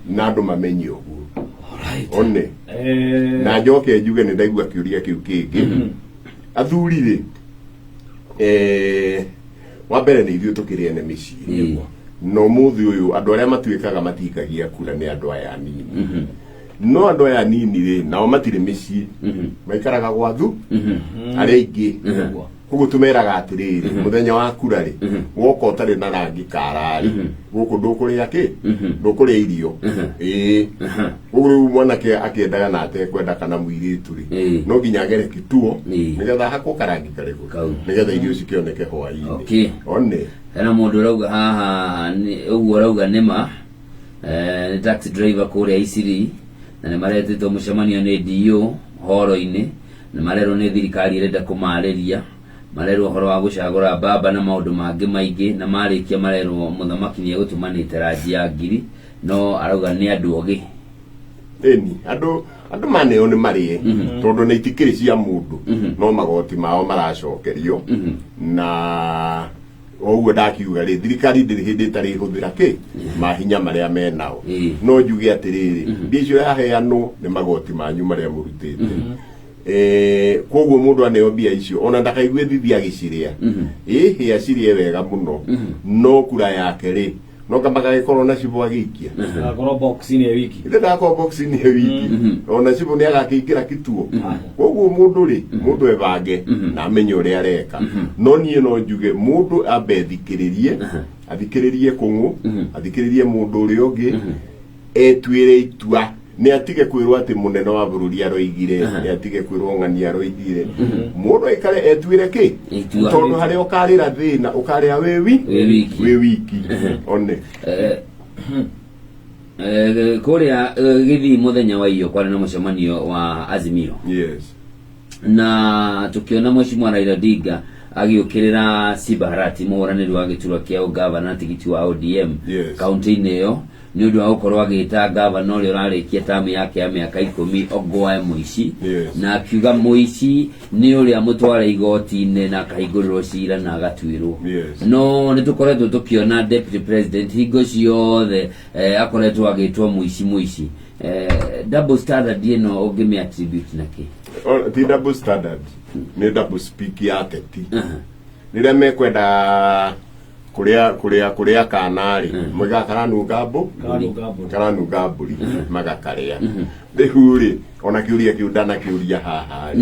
na andu mamenye uguo one na njoke njuge ni ndaigua kiuria kiu kingi athuri ri wa mbere ni ithuĩ tukiri ene micii no muthi uyu andu aria matuikaga matikagia kura ni andu aya nini no andu aya nini ri nao matire micii maikaraga gwathu aria ingi koguo tumeraga atiriri muthenya wa kura ri woka utari na rangi karari guku ndukuria ki ndukuria irio koguo mwanake akiendaga na atekwenda kana mwiritu ri no nginya agere kituo nigetha hako karangi kariku nigetha irio cikioneke hwaini one hena mundu rauga haha uguo rauga nima ni taxi driver kuria Isiri na ni maretitwo mucemanio ni DO horo-ini na marero ni thirikari irenda kumariria marero horo wa gucagura baba na maundu mangi maingi na marikia marero muthamaki ni gutumanite rangi ya ngiri no arauga ni andu ogi eni andu maneo ni marie tondu ni itikiri cia mundu no magoti mao maracokerio na oguo ndakiuga ri thirikari ndiri hindi itari huthira ki mahinya maria menao no njuge atiriri bicio yaheanwo ni magoti manyu maria murutite koguo mundu aneo mbia icio ona ndakaigue thithi agiciria hia cirie wega muno no kura yake ri no kamaga gikorwo na cibo agikia akorwo box ni wiki ile ndako box ni wiki ona cibo ni agakigira kituo koguo mundu ri mundu ebange na amenye uria areka no nie no njuge mundu athikiririe kungu athikiririe mundu uri ungi etwire itua ni atige kwirwo ati munene wa bururi aroigire ni atige kwirwo ng'ani aroigire mundu ikare etwire ki tondu hari ukarira thina ukaria we wiki one kuria Githii muthenya wa iyo kwari na mucemanio wa Azimio na tukiona mheshimiwa Raila Odinga agiukirira Sibarati muraniri wa giturwa kia ugavana tigiti wa ODM kaunti-ini iyo ni undu wa gukorwo agita gavana uria urarikia tamu yake ya miaka 10 Ogwae Muici na akiuga Muici ni uria mutwara igoti-ini na kahinguriro cira na agatwirwo no nitukoretwo tukiona deputy president hingo ciothe akoretwo agitwo Muici double standard ino ungime attribute naki ti double standard ni double speak ya teti niria mekwenda kuria kanari mwiga karanunga mburi magakaria rihuri ona kiuria kiundana kiuria haha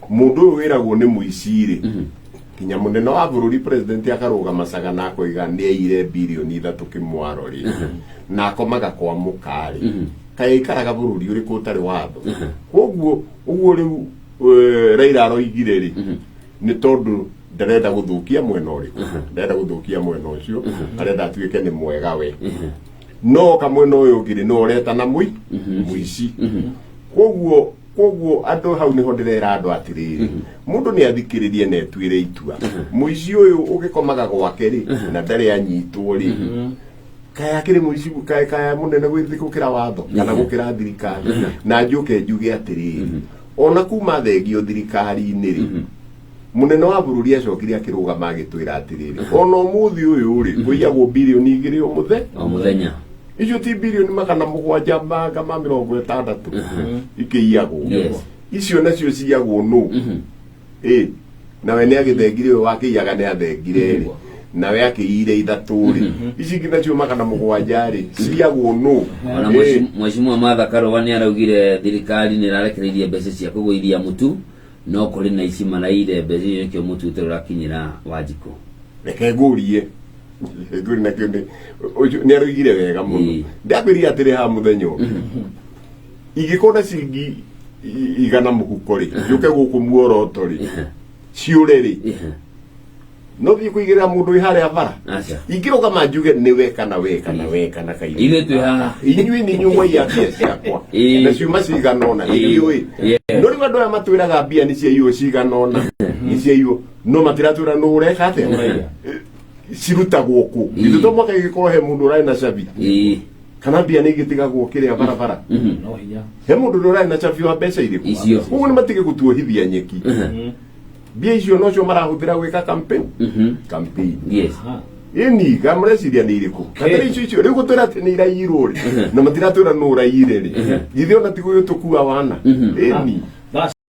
mundu wiragwo ni muiciri kinya munene wa bururi president akaruga masaga na koiga ni eire bilioni 3 kimwaro ri na akomaga kwa mukari kai karaga bururi uri kutari watho koguo uguo riu Raila aroigire ri ni tondu ndarenda guthukia mwena uri ndarenda guthukia mwena ucio arenda atuike ni mwega we no kamwena uyu ngiri no ureta na muici koguo andu hau niho ndirera andu atiriri mundu ni athikiririe na etwire itua muici uyu ugikomaga gwake ri na ndari anyitwo ri kaya kiri muici kaya munene gwithikukira watho kana gukira thirikari na njuke njuge atiriri ona kuma thegio thirikari-ini ri munene wa bururi acokire akirugama agitwira atiriri ona umuthi uyu ri kuiyagwo bilioni 2 o muthenya icio ti bilioni 760 ikiiyagwo icio nacio ciiyagwo no nawe ni agithengire wakiiyaga ni athengire ri nawe akiire 3 ri ici nginacio 700 ri ciiyagwo no ona mheshimiwa Martha Karua ni araugire thirikari ni rarekereirie mbeca cia kuguithia mutu no kuri na ici maraire mbeca ikio mutu uturakinyira Wanjiku reke ngurie na kionde ni araugire wega muno ndakwiria atiri ha muthenyo igikona cingi igana muhuko ri njuke guku muoroto ri ciure ri no thi kuigirira mundu ihare abara ikiroga manjuge ni wekana kai ile tu ha inyui ni nyumwa ya ciakwa na ciuma ciganona inyui no ri vandu matwiraga mbia ni cia iyo ciganona ni cia iyo no matiratwira no ureka ate cirutagwo ku ithu mwaka igikorwo he mundu rai na cabi kana mbia ni gitigagwo kiria barabara no hinya he mundu rai na cabi wa mbeca iriku uguo ni matige gutuohithia nyeki mbia icio no cio marahuthira gwika campaign ini kamreciria ni iriku kana icio riu gutwira ati ni irairwo ri na matiratwira no uraire ri githio na tigo tukua wana ini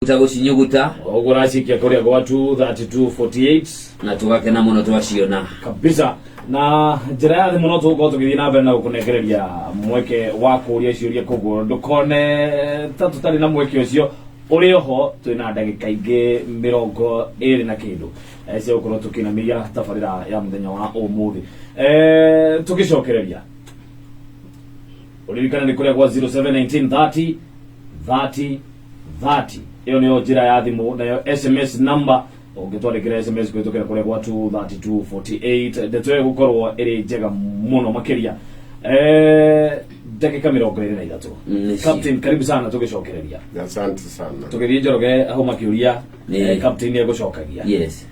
utagucinyuguta oguracikia kuria gwa 23248 na tugakena muno twaciona kabisa na njira ya muno tugukorwo tugithii na mbere na gukunegereria mweke wa kuria ciuria koguo ndukone tutari na mweke ucio uri oho twina ndagika ingi 20 na kindu cio gukorwo tukinamia tabarira ya muthenya wa umuthi tugicokereria uririkana ni kuria kwa 0719 30 iyo niyo njira ya thimu nayo SMS number ungitwandikira SMS kwitukira kuria kwa 23248 ndetwe gukorwo iri njega muno makiria dakika 23 Captain karibu sana tugicokereria asante sana tugithie Njoroge aho makiuria Captain egucokagia yes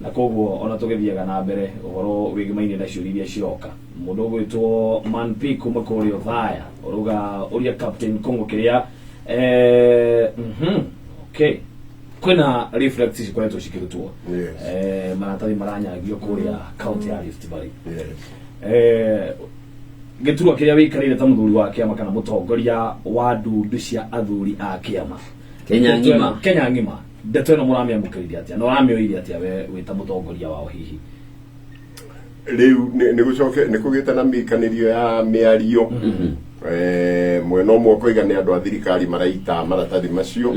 na koguo ona tugithiaga na mbere uhoro wigimaine na ciuria iria ciroka mundu gwitwo Manpi kuma kuri Othaya uruga uria Captain Kongo kiria okay kwina reflex cikoretwo cikirutwo maratathi maranyagio kuria county ya Rift Valley giturwa kiria wikarire ta muthuri wa kiama kana mutongoria wa ndundu cia athuri a kiama Kenya ngima ndeto no muramia mukiriria atia no ramioiria atia we wita mutongoria wao hihi riu ni gucoke ni kugita na mikanirio ya miario mwena umwe koiga ni andu a thirikari maraita maratathi macio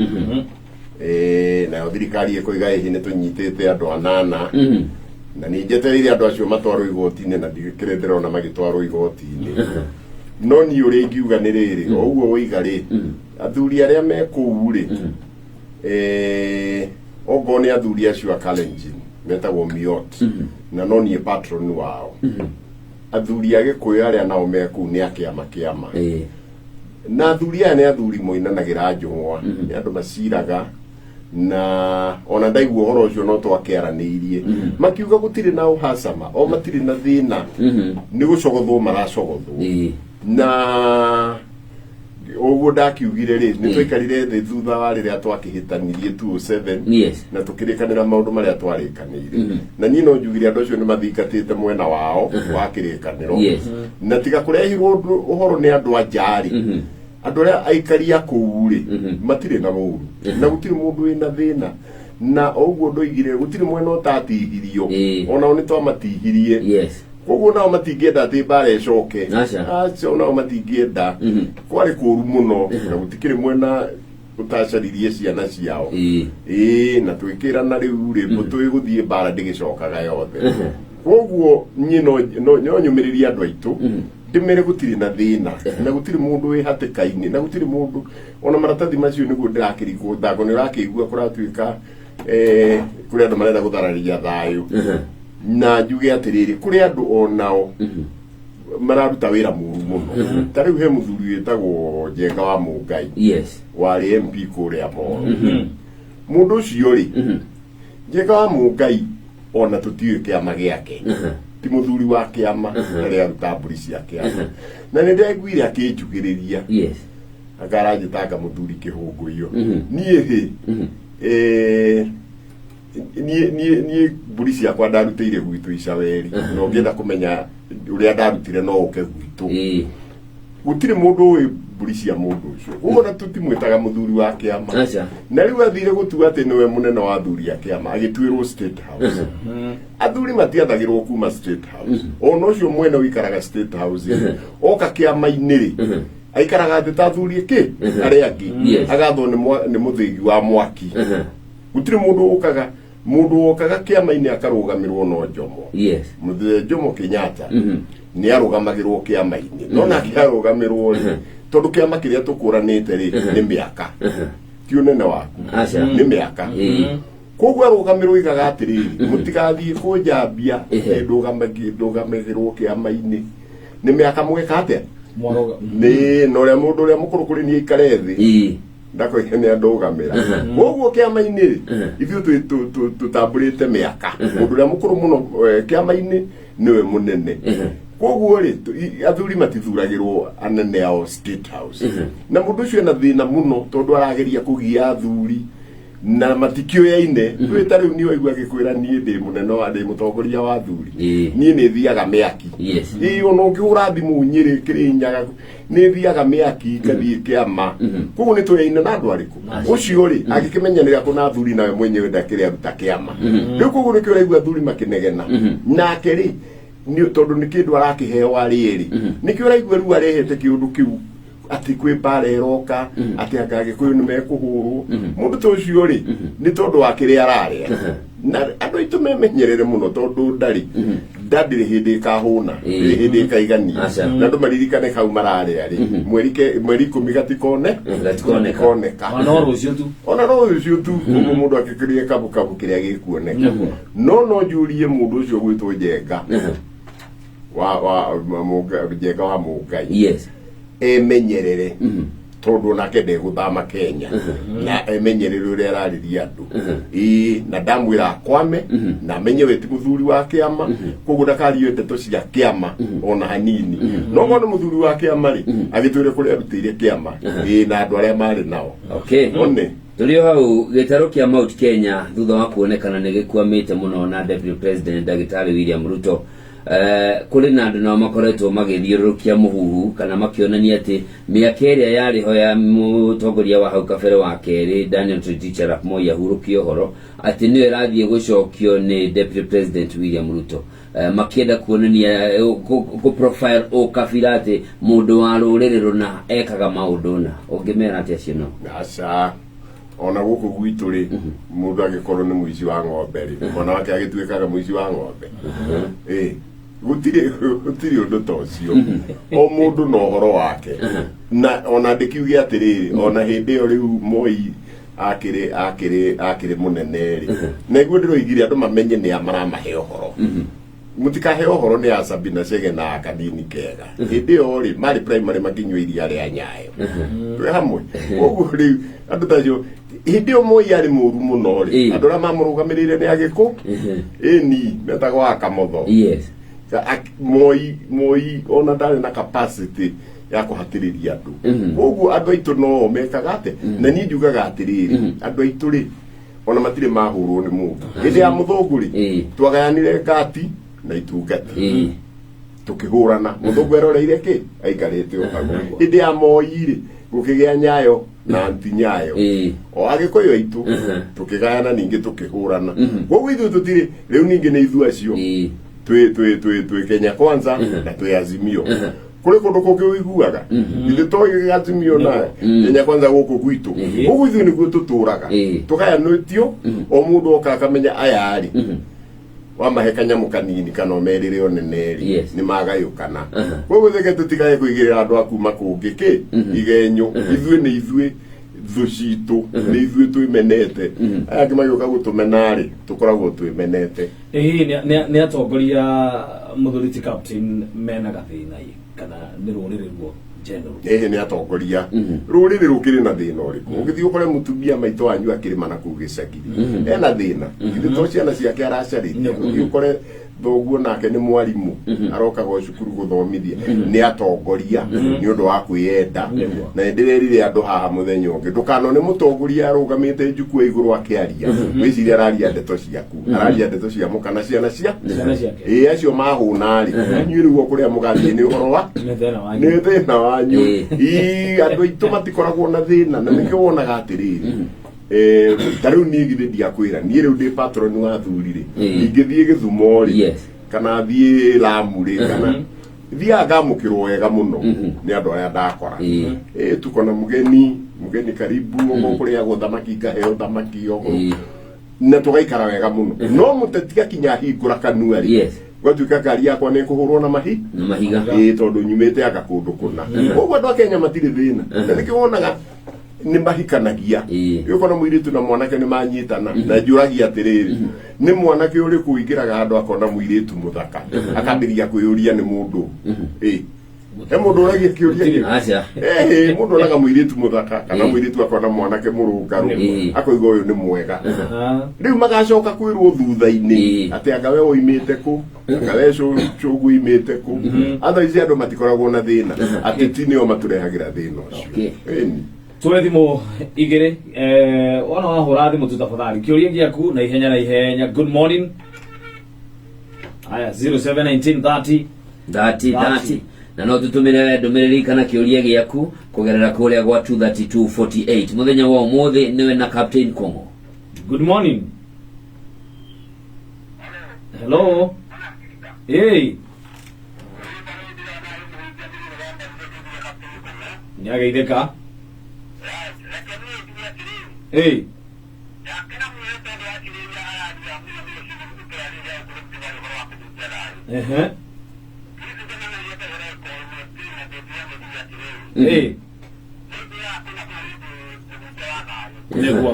na thirikari ikoiga hihi ni tunyitite andu anana na ni njetereire andu acio matwarwo igoti-ini na ndigikire ndirona magitwarwo igoti-ini no ni uri ngiuga ni riri oguo wiga ri athuri aria me kuu ri ogo ni athuri acio a Kalenjin metagwo Miot na no ni patron wao athuri a Gikuyu aria nao me kuu ni akiama na athuri aya ni athuri moinanagira njung'wa ni andu maciraga na ona ndaigua horo ucio no twakiaraniirie makiuga gutire na uhasama o matire na thina ni gucogothwo maracogothwo na oguo ndakiugire ri ni twikarire thi thutha wa riria twakihitanirie 207 na tukirikanira maundu maria twarikanire na ni no njugire andu acio ni mathingatite mwena wao wa kirikaniro na tiga kurehirwo uhoro ni andu ajari andu aria aikaria kuu ri matire na muru na gutire mundu wina thina na oguo ndoigire gutire mwena utatihirio ona oni twamatihirie koguo nao matingienda ati mbara icoke acio nao matingienda kwari kuru muno na gutikire mwena utacaririe ciana ciao na twikira na riu ri mutwi guthie mbara ndigicokaga yothe koguo nyino no nyumiriria andu aitu ndimere gutire na thina na gutire mundu wi hatikaini na gutire mundu ona maratathi macio niguo ndirakirigwo thago ni rakigua kuratuika kuri andu marenda guthararia thayu na njuge atiriri kuri andu onao mararuta wira muru muno tariu he muthuri witagwo Njenga wa Mungai wari MP kuria mo mundu ucio ri Njenga wa Mungai ona tutiwe kiama giake ti muthuri wa kiama aria aruta mburi cia kiama na ni ndeguire akinjugiriria akaranjitanga muthuri kihungu iyo nie hi ni mburi ciakwa ndarutire gwitu Icaweri no ngienda kumenya uria ndarutire no uke gwitu gutire mundu wi mburi cia mundu ucio uguo na tutimwitaga muthuri wa kiama na riu athire gutua ati niwe munene wa athuri a kiama agituirwo State House athuri matiathagirwo kuma State House ono ucio mwene wikaraga State House oka kiama-ini ri aikaraga ati ta athuri ki aria angi agathwo ni muthigi wa mwaki gutire mundu okaga kiama-ini akarugamirwo no Jomo muthe Jomo Kenyatta ni arugamagirwo kiama-ini no na kiarugamirwo tondu kiama kiria tukuranite ri ni miaka ti unene waku ni miaka koguo arugamirwo igaga atiriri mutigathie kunjambia ndugamagirwo kiama-ini ni miaka mweka atia ni no ria mundu ria mukuru kuri ni ikare thi ndako ni andugamira koguo kiama-ini ithu tutamburite miaka mundu ria mukuru muno kiama-ini niwe munene koguo ri athuri matithuragirwo anene ao State House na mundu ucio na thina muno tondu arageria kugia athuri na matikio yaine twita riu ni waigua gikwira ni ndi munene wa ndi mutongoria wa athuri ni ni thiaga miaki ono ngiura thimu Nyeri Kirinyaga ni thiaga miaki kathie kiama koguo ni twaina na andu ariku ucio ri agikimenyanira kuna athuri nawe mwenyewe ndakire aruta kiama riu koguo ni kiraigua athuri makinegena nake ri ni tondu ni kindu arakiheo ari ri ni kiraigua riu arehete kiundu kiu ati kwi bare roka ati akage kwi ni mekuhuru mundu to cio ri ni tondu wa kiri araria na andu itu memenyerere muno tondu ndari ndadire hindi kahuna hindi kaigani na andu maririkane kau mararia ri mweri 10 gatikoneka ona no rucio tu mundu akikirie kabu kiria gikuoneka no njurie mundu ucio gwitwo Njenga Njenga wa Mungai yes emenyerere tondu nake ndegũthama Kenya na emenyerere uria arariria andu na ndamwira akwame na menye we ti muthuri wa kiama koguo ndakario ndeto cia kiama ona hanini no ngono muthuri wa kiama ri agitwire kuria arutire kiama na andu aria mari nao okay one tulio hau gitaro kia Mount Kenya thutha wa kuonekana ni gikuamite muno na Deputy President Ndagitari William Ruto kuri na andu na makoretwo magithiurukia muhuhu kana makionania ati miaka iria yari ho ya mutongoria wa hau kabere wa keri Daniel Toroitich arap Moi ahurukio horo ati niwe irathie gucokio ni Deputy President William Ruto makienda kuonania ku profile o kabira ati mundu wa ruriri runa ekaga maundu na ungimera ati acio no aca ona guku gwitu ri mundu agikorwo ni muici wa ng'ombe ri ona wake agituikaga muici wa ng'ombe gutiri undu ta ucio o mundu no horo wake na ona ndikiuge atiriri ona hindi yo riu Moi akiri munene ri na iguo ndiroigire andu mamenye ni amaramahe horo mutikahe horo ni ya Sabina Chege na kanini kega hindi yo ri mari primary makinywa iria ria Nyayo twe hamwe oguo ri andu tacio hindi o Moi ari muru muno ri andu ra mamurugamirire ni agiku ni metagwo Akamotho yes Moi ona ndari na capacity ya kuhatiriria andu oguo andu aitu no mekaga ate na ni njugaga atiriri andu aitu ri ona matire mahurwo ni mundu hindi ya muthungu ri twagayanire ngati na itungati tukihurana muthungu eroreire ki aikarite ukago hindi ya Moi ri gukigia Nyayo na anti Nyayo o agikoyo aitu tukigayana ningi tukihurana oguo ithu tutire riu ningi ni ithu acio twe Kenya Kwanza na twe Azimio kule kundu kungi uiguaga ithu to Azimio na Kenya Kwanza guku gwitu ugu ithu ni gwitu turaga tugayanitio o mundu okakamenya aya ari wa mahekanya mukanini kana omerire oneneri ni magayukana koguo theke tutigaye kuigirira andu akuma kungi ki igenyo ithu ni ithu thucitu ni ithu twimenete aya kimagioka gutumenari tukoragwo twimenete ni atongoria muthuriti captain mena gathina kana ni ruriri ruo general ni atongoria ruriri rukiri na thina uriku ungithii ukore mutumia maito wanyu akirima na kugicagiri ena thina ithu to ciana ciake aracarithia ukore thoguo nake ni mwarimu aroka go cukuru guthomithia ni atongoria ni undu wa kwiyenda na ndirerire andu haha muthenya ungi ndukano ni mutongoria arugamite njuku iguru akiaria wiciria araria ndeto ciaku araria ndeto cia mukana ciana cia acio mahunari nyu riu kuria mugathie ni uhoro wa ni thina wanyu andu aitu matikoragwo na thina na nikio wonaga atiriri tariu ni githedia kwira ni riu ndi patron wa thurire ingithie Githumo ri kana thie Lamu ri kana thia ngamukirwo wega muno ni andu aya ndakora tukona mugeni karibu ngo kuria go thamaki ngaheo thamaki yogo na tugaikara wega muno no mutetiga kinya hingura kanua ri gwatuika kari yakwa ni kuhurwo na mahiga tondu nyumite aka kundu kuna koguo andu a Kenya matire thina na nikiwonaga ni mahikanagia yukona muiritu na mwanake ni manyitana na njuragia atiriri ni mwanake uri kuingiraga andu akona muiritu muthaka akambiria kuyuria ni mundu mundu uragia kiuria acha mundu oraga muiritu muthaka kana muiritu akona mwanake murungaru akoiga uyu ni mwega riu magacoka kwirwo thutha-ini ati anga we uimite ku anga we cugu imite ku atha ici andu matikoragwo na thina ati tinio maturehagira thina ucio twe thimo igire wana wahura thimu tutafadhali kiuria giaku na ihenya good morning aya 0719 30 na no tutumire ndumiriri kana kiuria giaku kugerera kuria gwa 23248 muthenya wa umuthi niwe na Captain Kongo. Good morning. Hello. Hey. Nĩageithĩka. Ĩ. Ĩ. Nĩguo.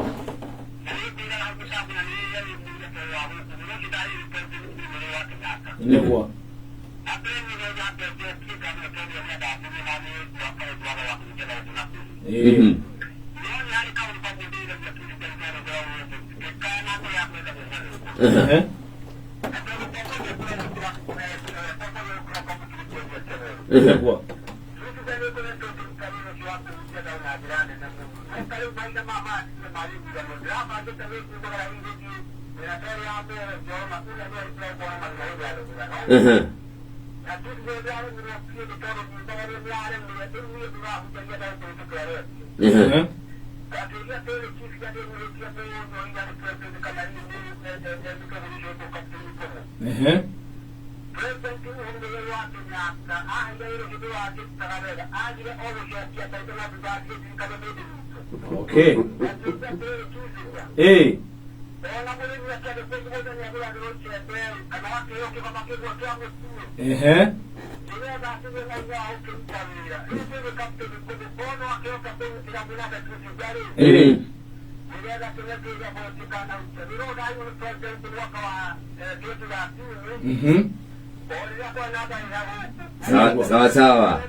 Nĩguo. Nĩguo. Okay. Hey. Sawa.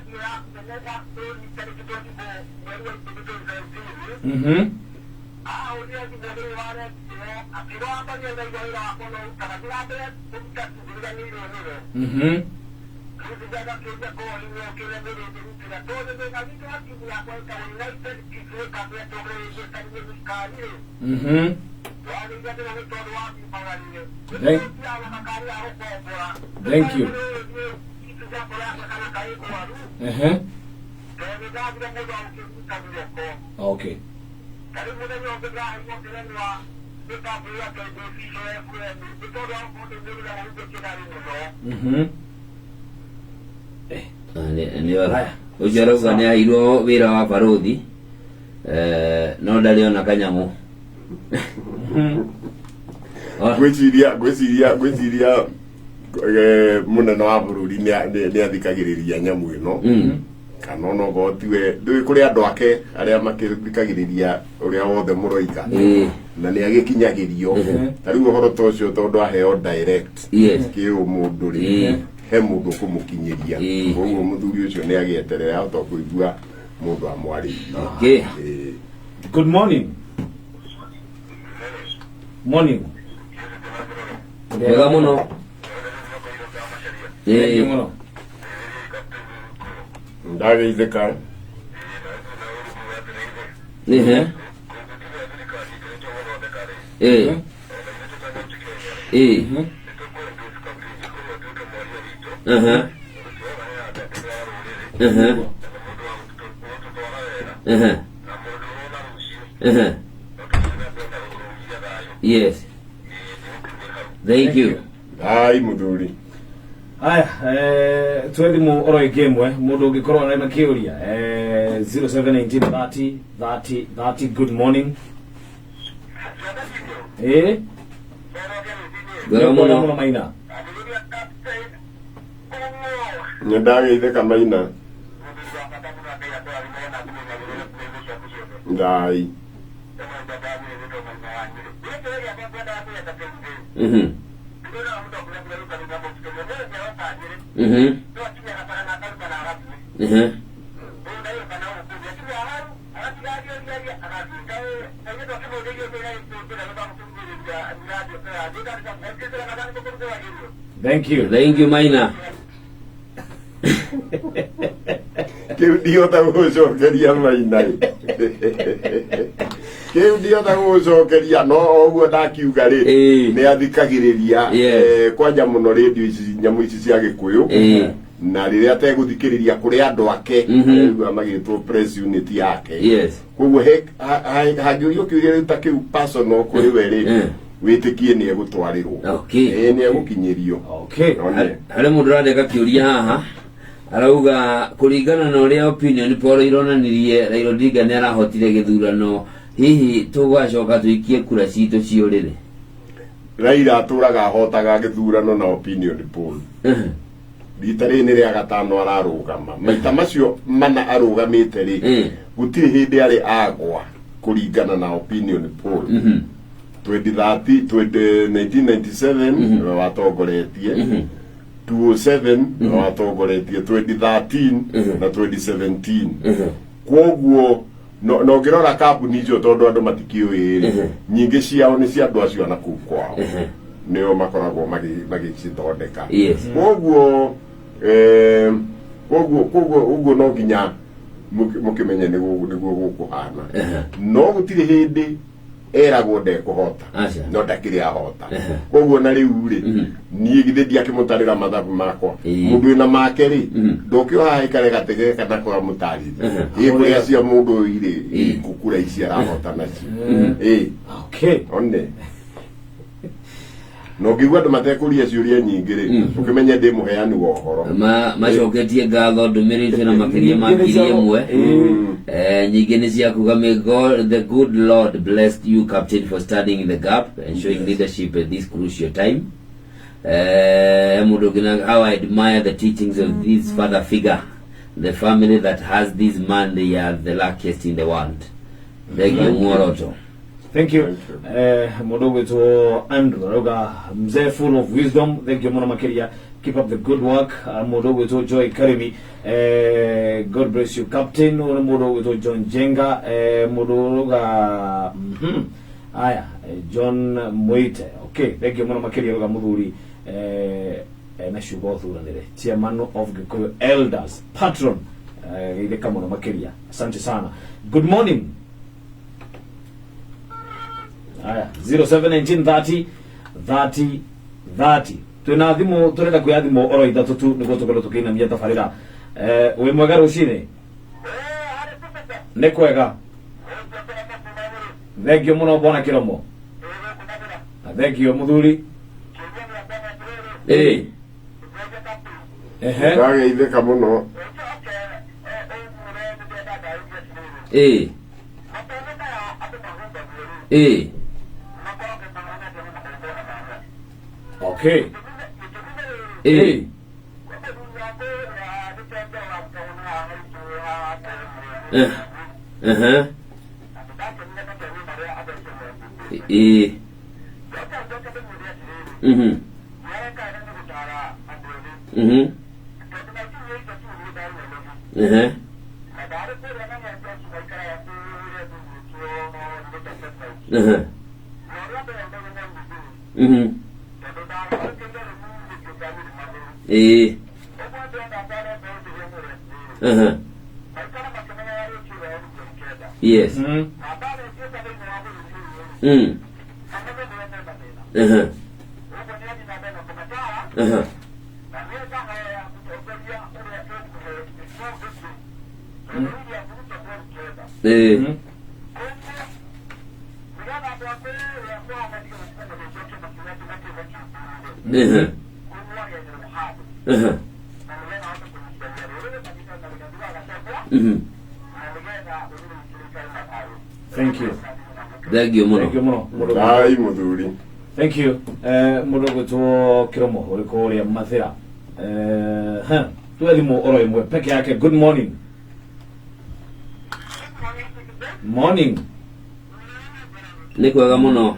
Thank you. Okay. Ujarauga nĩ airwo wĩra wa barothi no ndarĩ ona kanyamu. Gwĩciria mũnene wa bũrũri nĩ athikagĩrĩria nyamũ ĩno kana no gotiwe ndũĩ kũrĩ andũ ake arĩa makĩthikagĩrĩria ũrĩa wothe mũroiga na nĩ agĩkinyagĩrio tarĩu ũhoro ta ũcio tondũ aheo direct kĩũmũndũ rĩ he mũndũ kũmũkinyĩria koguo mũthuri ũcio nĩ agĩeterera ahota kũigua mũndũ amwarĩirie. Good morning. Morning. Wega mũno. Ndageithĩka. Yes. Thank you. Ai muthuri. Aya, twendi mu oro game mundu ungikorwo na makiuria 071930 good morning. Wega mũno Maina. Ndageithĩka Maina. Ndai. Thank you. Thank you Maina. Ndiota gũcokeria Maina. Ndiota gũcokeria no ũguo ndakiuga rĩ nĩ athikagĩrĩria kwanja mũno radio ici nyamũ ici cia Gĩkũyũ na rĩrĩa ategũthikĩrĩria kũrĩ andũ ake magĩtwo press unit yake koguo hangĩũrio kĩũria rĩu ta kĩu personal kũrĩ we rĩ wĩtĩkie nĩ egũtwarĩrwo nĩ egũkinyĩrio. Harĩ mũndũ ũrandĩka kĩũria haha arauga kuringana na uria opinion poll ironanirie Raila Odinga ni arahotire githurano hihi tugwacoka tuikie kura citu ciurire Raila aturaga ahotaga githurano na opinion poll rita rini ria gatano ararugama maita macio mana arugamite ri gutiri hindi ari agwa kuringana na opinion poll 1997 watongoretie 2007 watongoretie 2013 na 2017 kwoguo no ngirora kambuni icio tondu andu matikiuiri nyingi ciao ni cia andu acio na kuu kwao nio makoragwo magicithondeka kwoguo kwoguo no nginya mukimenye niguo gukuhana no gutiri hindi eragwo ndekuhota no ndakiri ahota kwoguo na riu ri nie githe ndiakimutarira mathabu makwa mundu ina make ri ndokioha ikare gatege kana kwa mutarire ikuria cia mundu iri kukura ici arahota nacio okay onne no ngigwa andu matekuria ciuria nyingi ri ukimenya ndi muheani wa uhoro macoketie ngatho ndumirite na makiria makiria imwe nyingi ni cia kuga may God, the good Lord bless you Captain for standing in the gap and showing leadership at this crucial time. How I admire the teachings of this father figure, the family that has this man, they are the luckiest in the world. Thank you Mworoto. Thank you. Mudogo to Andrew Roga, mzee full of wisdom. Thank you Mwana Makiria. Keep up the good work. Mudogo to Joy Karimi. God bless you, Captain. Mudogo to John Jenga. Mudoga. Aya, John Moite. Okay, thank you Mwana Makiria Roga Muduri. Nashubo Thuranere. Chairman of the Elders. Patron. Ile Mwana Makiria. Asante sana. Good morning. 0719303030 twina thimu turenda kuya thimu oro ithatu tu niguo tukorwo tukiinamia tabarira wi mwega rucini ni kwega thengio muno bwana Kiromo thengio muthuri ndageithika muno okay yes thank you muno ai muthuri thank you mudogo to Kiromo uriko ria mathira tuathimu oro imwe peke yake. Good morning. Morning. Ni kwega muno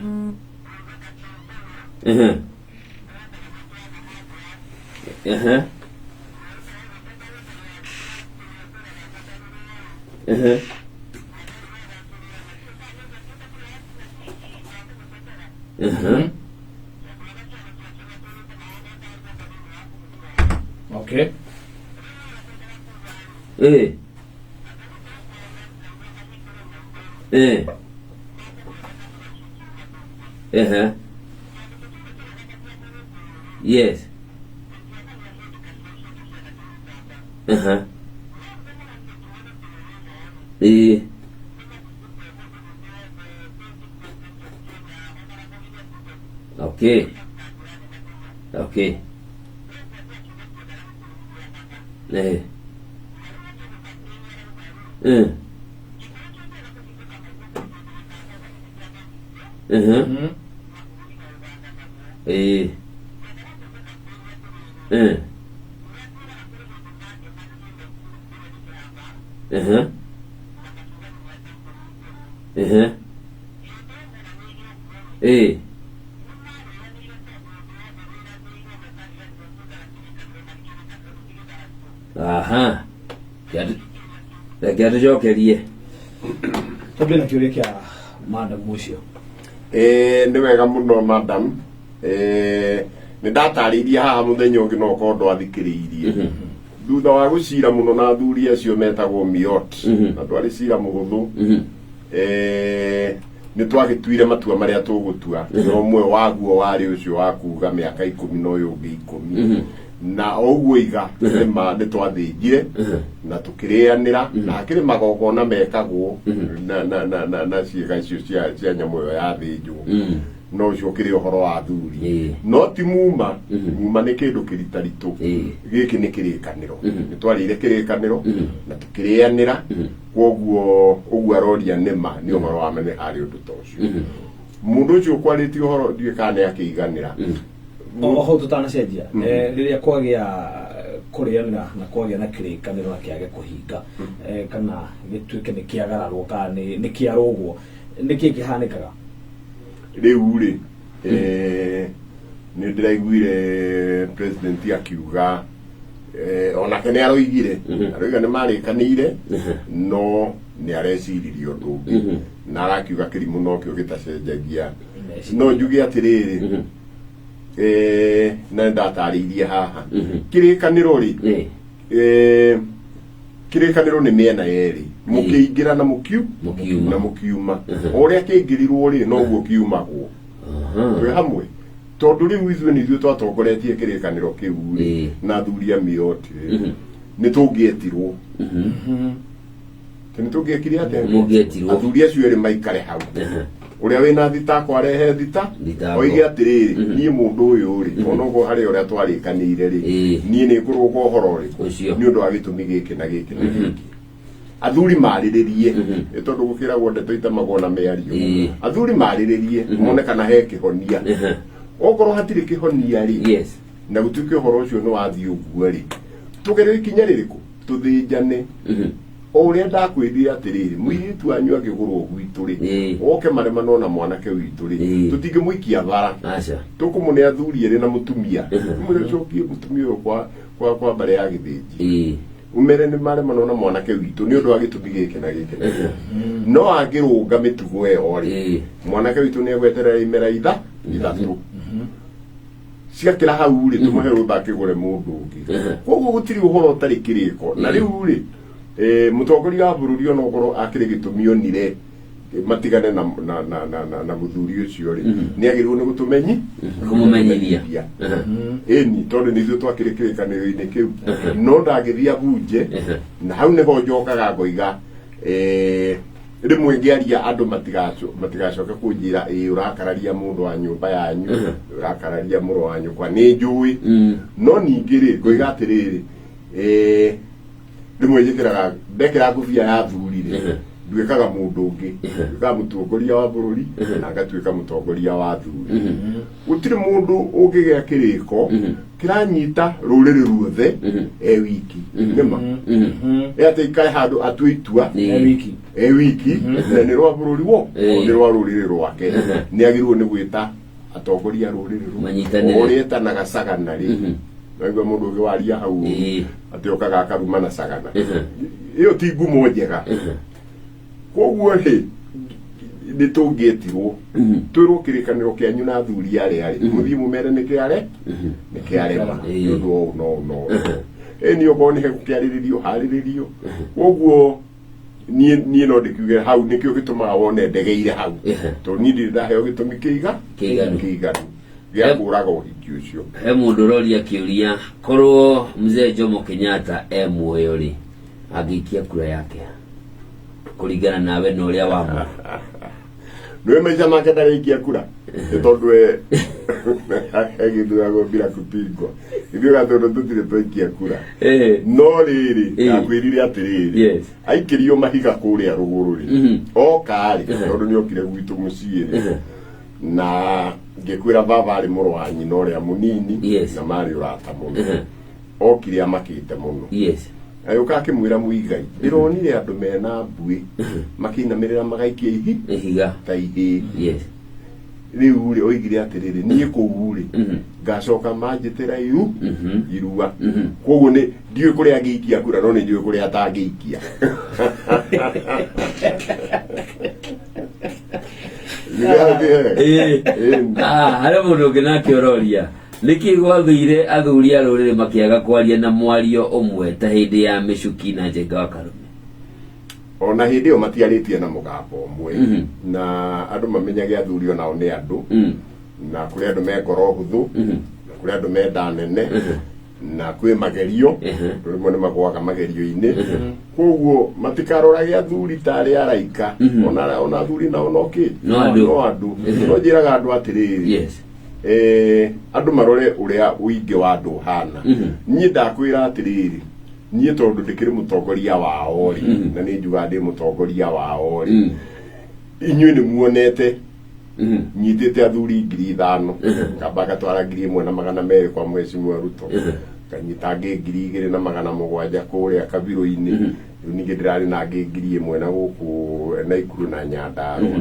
okay yes okay Aha. Reke tucokerie. Tũambie na kĩũria kĩa madam ũcio. Nĩ wega mũno madam. Nĩ ndatarĩirie haha mũthenya ũngĩ no korwo ndwathikĩrĩirie. Thutha wa gũcira mũno na athuri acio metagwo Miot, na ndwarĩ cira mũhũthũ. Nĩ twagĩtuire matua marĩa tũgũtua. Ũmwe waguo warĩ ũcio wa kuga mĩaka 10 na ũyũ ũngĩ 10. Na ũguo iga nĩ twathĩnjire na tũkĩrĩanĩra na hakĩrĩ magongona mekagwo na ciĩga icio cia nyamũ ĩyo yathĩnjwo. No ũcio ũkĩrĩ ũhoro wa athuri. No ti muma nĩ kĩndũ kĩritaritũ. Gĩkĩ nĩ kĩrĩkanĩro. Nĩ twarĩire kĩrĩkanĩro na tũkĩrĩanĩra. Koguo ũguo aroria nĩma nĩ ũhoro wa mene harĩ ũndũ ta ũcio. Mũndũ ũcio ũkwarĩtie ũhoro ndiũĩ kana nĩ akĩiganĩra. Oho tutanacenjia rĩrĩa kwagĩa kũrĩanĩra na kwagĩa na kĩrĩkanĩro na kĩage kũhinga kana gĩtuĩke nĩ kĩagararwo kana nĩ kĩarũgwo, nĩkĩ kĩhanĩkaga? Rĩu rĩ nĩ ndĩraiguire president akiuga onake nĩ aroigire aroiga nĩ marĩkanĩire no nĩ areciririe ũndũ ũngĩ na arakiuga kĩrimũ no kĩo gĩtacenjagia. No njuge atĩrĩrĩ na ndatarĩirie haha kĩrĩkanĩro rĩ kĩrĩkanĩro nĩ mĩena yerĩ, mũkĩingĩra na mũkiuma. Ũrĩa kĩingĩrirwo rĩ noguo kiumagwo twĩ hamwe, tondũ rĩu ithuĩ nĩ ithuĩ twatongoretie kĩrĩkanĩro kĩu rĩ na athuri a Miot nĩ tũngĩetirwo. Nĩ tũngĩekire atĩa? Athuri acio erĩ maikare hau. Ũrĩa wĩna thita akwarehe thita oige atĩrĩrĩ niĩ mũndũ ũyũ rĩ onogo harĩ ũrĩa twarĩkanĩire rĩ niĩ nĩ ngũrũga ũhoro ũrĩkũ nĩ ũndũ wa gĩtũmi gĩkĩ na gĩkĩ na gĩkĩ. Athuri marĩrĩrie tondũ gũkĩragwo ndeto itamagwo na mĩario. Athuri marĩrĩrie mone kana he kĩhonia. Okorwo hatirĩ kĩhonia rĩ na gũtuĩke ũhoro ũcio nĩ wathiĩ ũguo rĩ tũgerio ikinya rĩrĩkũ tũthĩnjane. Ũrĩa ndakwĩrire atĩrĩrĩ mũirĩtu wanyu akĩgũrwo gwitũ rĩ oke maremano na mwanake witũ rĩ tũtingĩmũikia bara. Tũkũmũne athuri erĩ na mũtumia mũcokie mũtumia ũyũ kwa mbere ya gĩthĩnji umere nĩ maremano na mwanake witũ nĩ ũndũ wa gĩtũmi gĩkĩ na gĩkĩ. No angĩrũnga mĩtugo ĩyo rĩ mwanake witũ nĩ egweterera imera ithatũ ciakĩra hau rĩ tũmũhe rũtha akĩgũre mũndũ ũngĩ. Koguo gũtirĩ ũhoro ũtarĩ kĩrĩko. Na rĩu rĩ mũtongoria wa bũrũri ona okorwo akĩrĩ gĩtũmi onire matigane na mũthuri ũcio rĩ nĩ agĩrĩirwo nĩ kũmũmenyithia. Ĩni tondũ nĩ ithuĩ twakĩrĩ kĩrĩkanĩro-inĩ kĩu no ndagĩthiĩ abunje na hau nĩho njokaga ngoiga rĩmwe ngĩaria andũ matigacoke kũnjĩra ũrakararia mũndũ wa nyũmba yanyu ũrakararia mũrũ wa nyũkwa nĩ njũĩ. No ningĩ rĩ ngoiga atĩrĩrĩ rĩmwe njĩkĩraga ndekĩra ngũbia ya athuri rĩ nduĩkaga mũndũ ũngĩ nduĩkaga mũtongoria wa bũrũri na ngatuĩka mũtongoria wa athuri. Gũtirĩ mũndũ ũngĩgĩa kĩrĩko kĩranyita rũrĩrĩ ruothe wiki nĩma atĩ ikare handũ atue itua wiki na nĩ rwa bũrũri nĩ rwa rũrĩrĩ rwake. Nĩ agĩrĩirwo nĩ gwĩta atongoria rũrĩrĩ rũu ũrĩa etanaga Sagana rĩ naigua mũndũ ũngĩ waria hau atĩ okaga akaruma na Sagana. Ĩyo ti ngumo njega. Koguo rĩ nĩ tũngĩetirwo twĩrwo kĩrĩkanĩro kĩanyu na athuri arĩa rĩ mũthiĩ mũmere nĩ kĩarema nĩ ũndũ no nĩ okorwo nĩ hegũkĩarĩrĩrio harĩrĩrio. Koguo niĩ no ndĩkiuge hau nĩkĩo gĩtũmaga wone ndegeire hau tondũ niĩ ndirĩ ndaheo gĩtũmi kĩiganu gĩa kũraga ũhiki ũcio. He mũndũ ũroria kĩũria korwo mzee Jomo Kenyatta muoyo rĩ agĩikia kura yake kũringana nawe na ũrĩa wamũ nĩwe maica make ndarĩikia kura nĩ tondũ egĩthuragwo bila kupingwa. ithuĩ gatũndũ tũtirĩ twaikia kura no rĩrĩ ndakwĩrire atĩrĩrĩ aikĩrio mahiga kũrĩa rũgũrũ-rĩ oka-rĩ tondũ nĩokire gwitũ mũciĩ-rĩ na ngĩkwĩra baba arĩ mũrũ wa nyina ũrĩa mũnini na marĩ ũrata mũno okire amakĩte mũno ayũka akĩmwĩra Muigai ndĩronire andũ mena mbuĩ makĩinamĩrĩra magaikia ihiga ta ihĩ rĩu-rĩ oigire atĩrĩrĩ niĩ kũu-rĩ ngacoka manjĩtĩra irua koguo nĩ ndiũĩ kũrĩa angĩikia kura no nĩ ndiũĩ kũrĩa atangĩikia harĩ mũndũ ũngĩ nake ũroria nĩkĩ gwathũire athuri a rũrĩrĩ makĩaga kwaria na mwario ũmwe ta hĩndĩ ya Mĩcuki na Njenga wa Karume? Ona hĩndĩ ĩyo matiarĩtie na mũgambo ũmwe na andũ mamenyage athuri onao nĩ andũ na kũrĩ andũ me ngoro hũthũ na kũrĩ andũ me nda nene na kwĩ magerio rĩmwe nĩ magwaga magerio-inĩ koguo matikarorage athuri ta arĩa araika ona athuri nao no andũ no njĩraga andũ atĩrĩrĩ andũ marore ũrĩa ũingĩ wa andũ ũhana niĩ ndakwĩra atĩrĩrĩ niĩ tondũ ndĩkĩrĩ mũtongoria wao-rĩ na nĩ njuga ndĩ mũtongoria wao-rĩ inyuĩ nĩ muonete nyitĩte athuri 5,000 ngamba ngatwara 1,200 kwa Mheshimiwa Ruto nganyita angĩ 2,700 kũrĩa Kabirũ-inĩ rĩu ningĩ ndĩrarĩ na angĩ 1,000 na gũkũ Naikuru na Nyandarua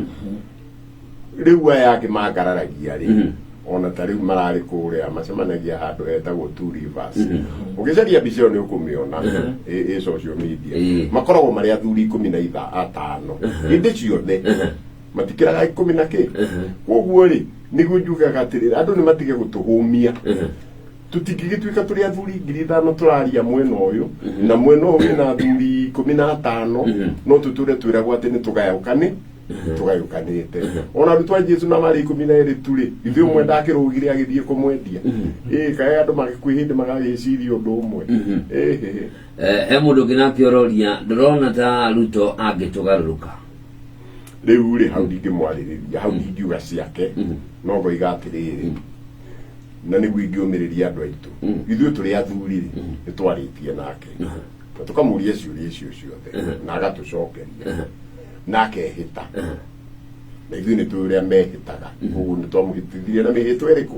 rĩu aya angĩ mangararagia-rĩ ona ta rĩu mararĩ kũrĩa macemanagia handũ hetagwo Two Rivers ũgĩcaria mbica ĩyo nĩ ũkũmĩona social media makoragwo marĩ athuri 15 hĩndĩ ciothe matikĩraga 10 na kĩ koguo-rĩ nĩguo njugaga atĩrĩrĩ andũ nĩ matige gũtũhũmia tũtingĩgĩtuĩka tũrĩ athuri 5,000 tũraria mwena ũyũ na mwena ũyũ wĩna athuri 15 no tũtũre twĩragwo atĩ nĩ tũgayũkanĩte ona arutwo a Jesu na marĩ 12 tu-rĩ ithuĩ ũmwe ndakĩrũgire agĩthiĩ kũmwendia kaĩ andũ magĩkwĩ hĩndĩ magagĩciria ũndũ ũmwe he mũndũ ũngĩ nake ũroria ndũrona ta Ruto angĩtũgarũrũka rĩu-rĩ hau ndingĩmwarĩrĩria hau ndingiuga ciake no ngoiga atĩrĩrĩ na nĩguo ingĩũmĩrĩria andũ aitũ ithuĩ tũrĩ athuri-rĩ nĩ twarĩtie nake na tũkamũria ciũria icio ciothe na agatũcokeria nakehĩta na ithuĩ nĩ tũĩ ũrĩa mehĩtaga koguo nĩ twamũhĩtithirie na mĩhĩtwa ĩrĩkũ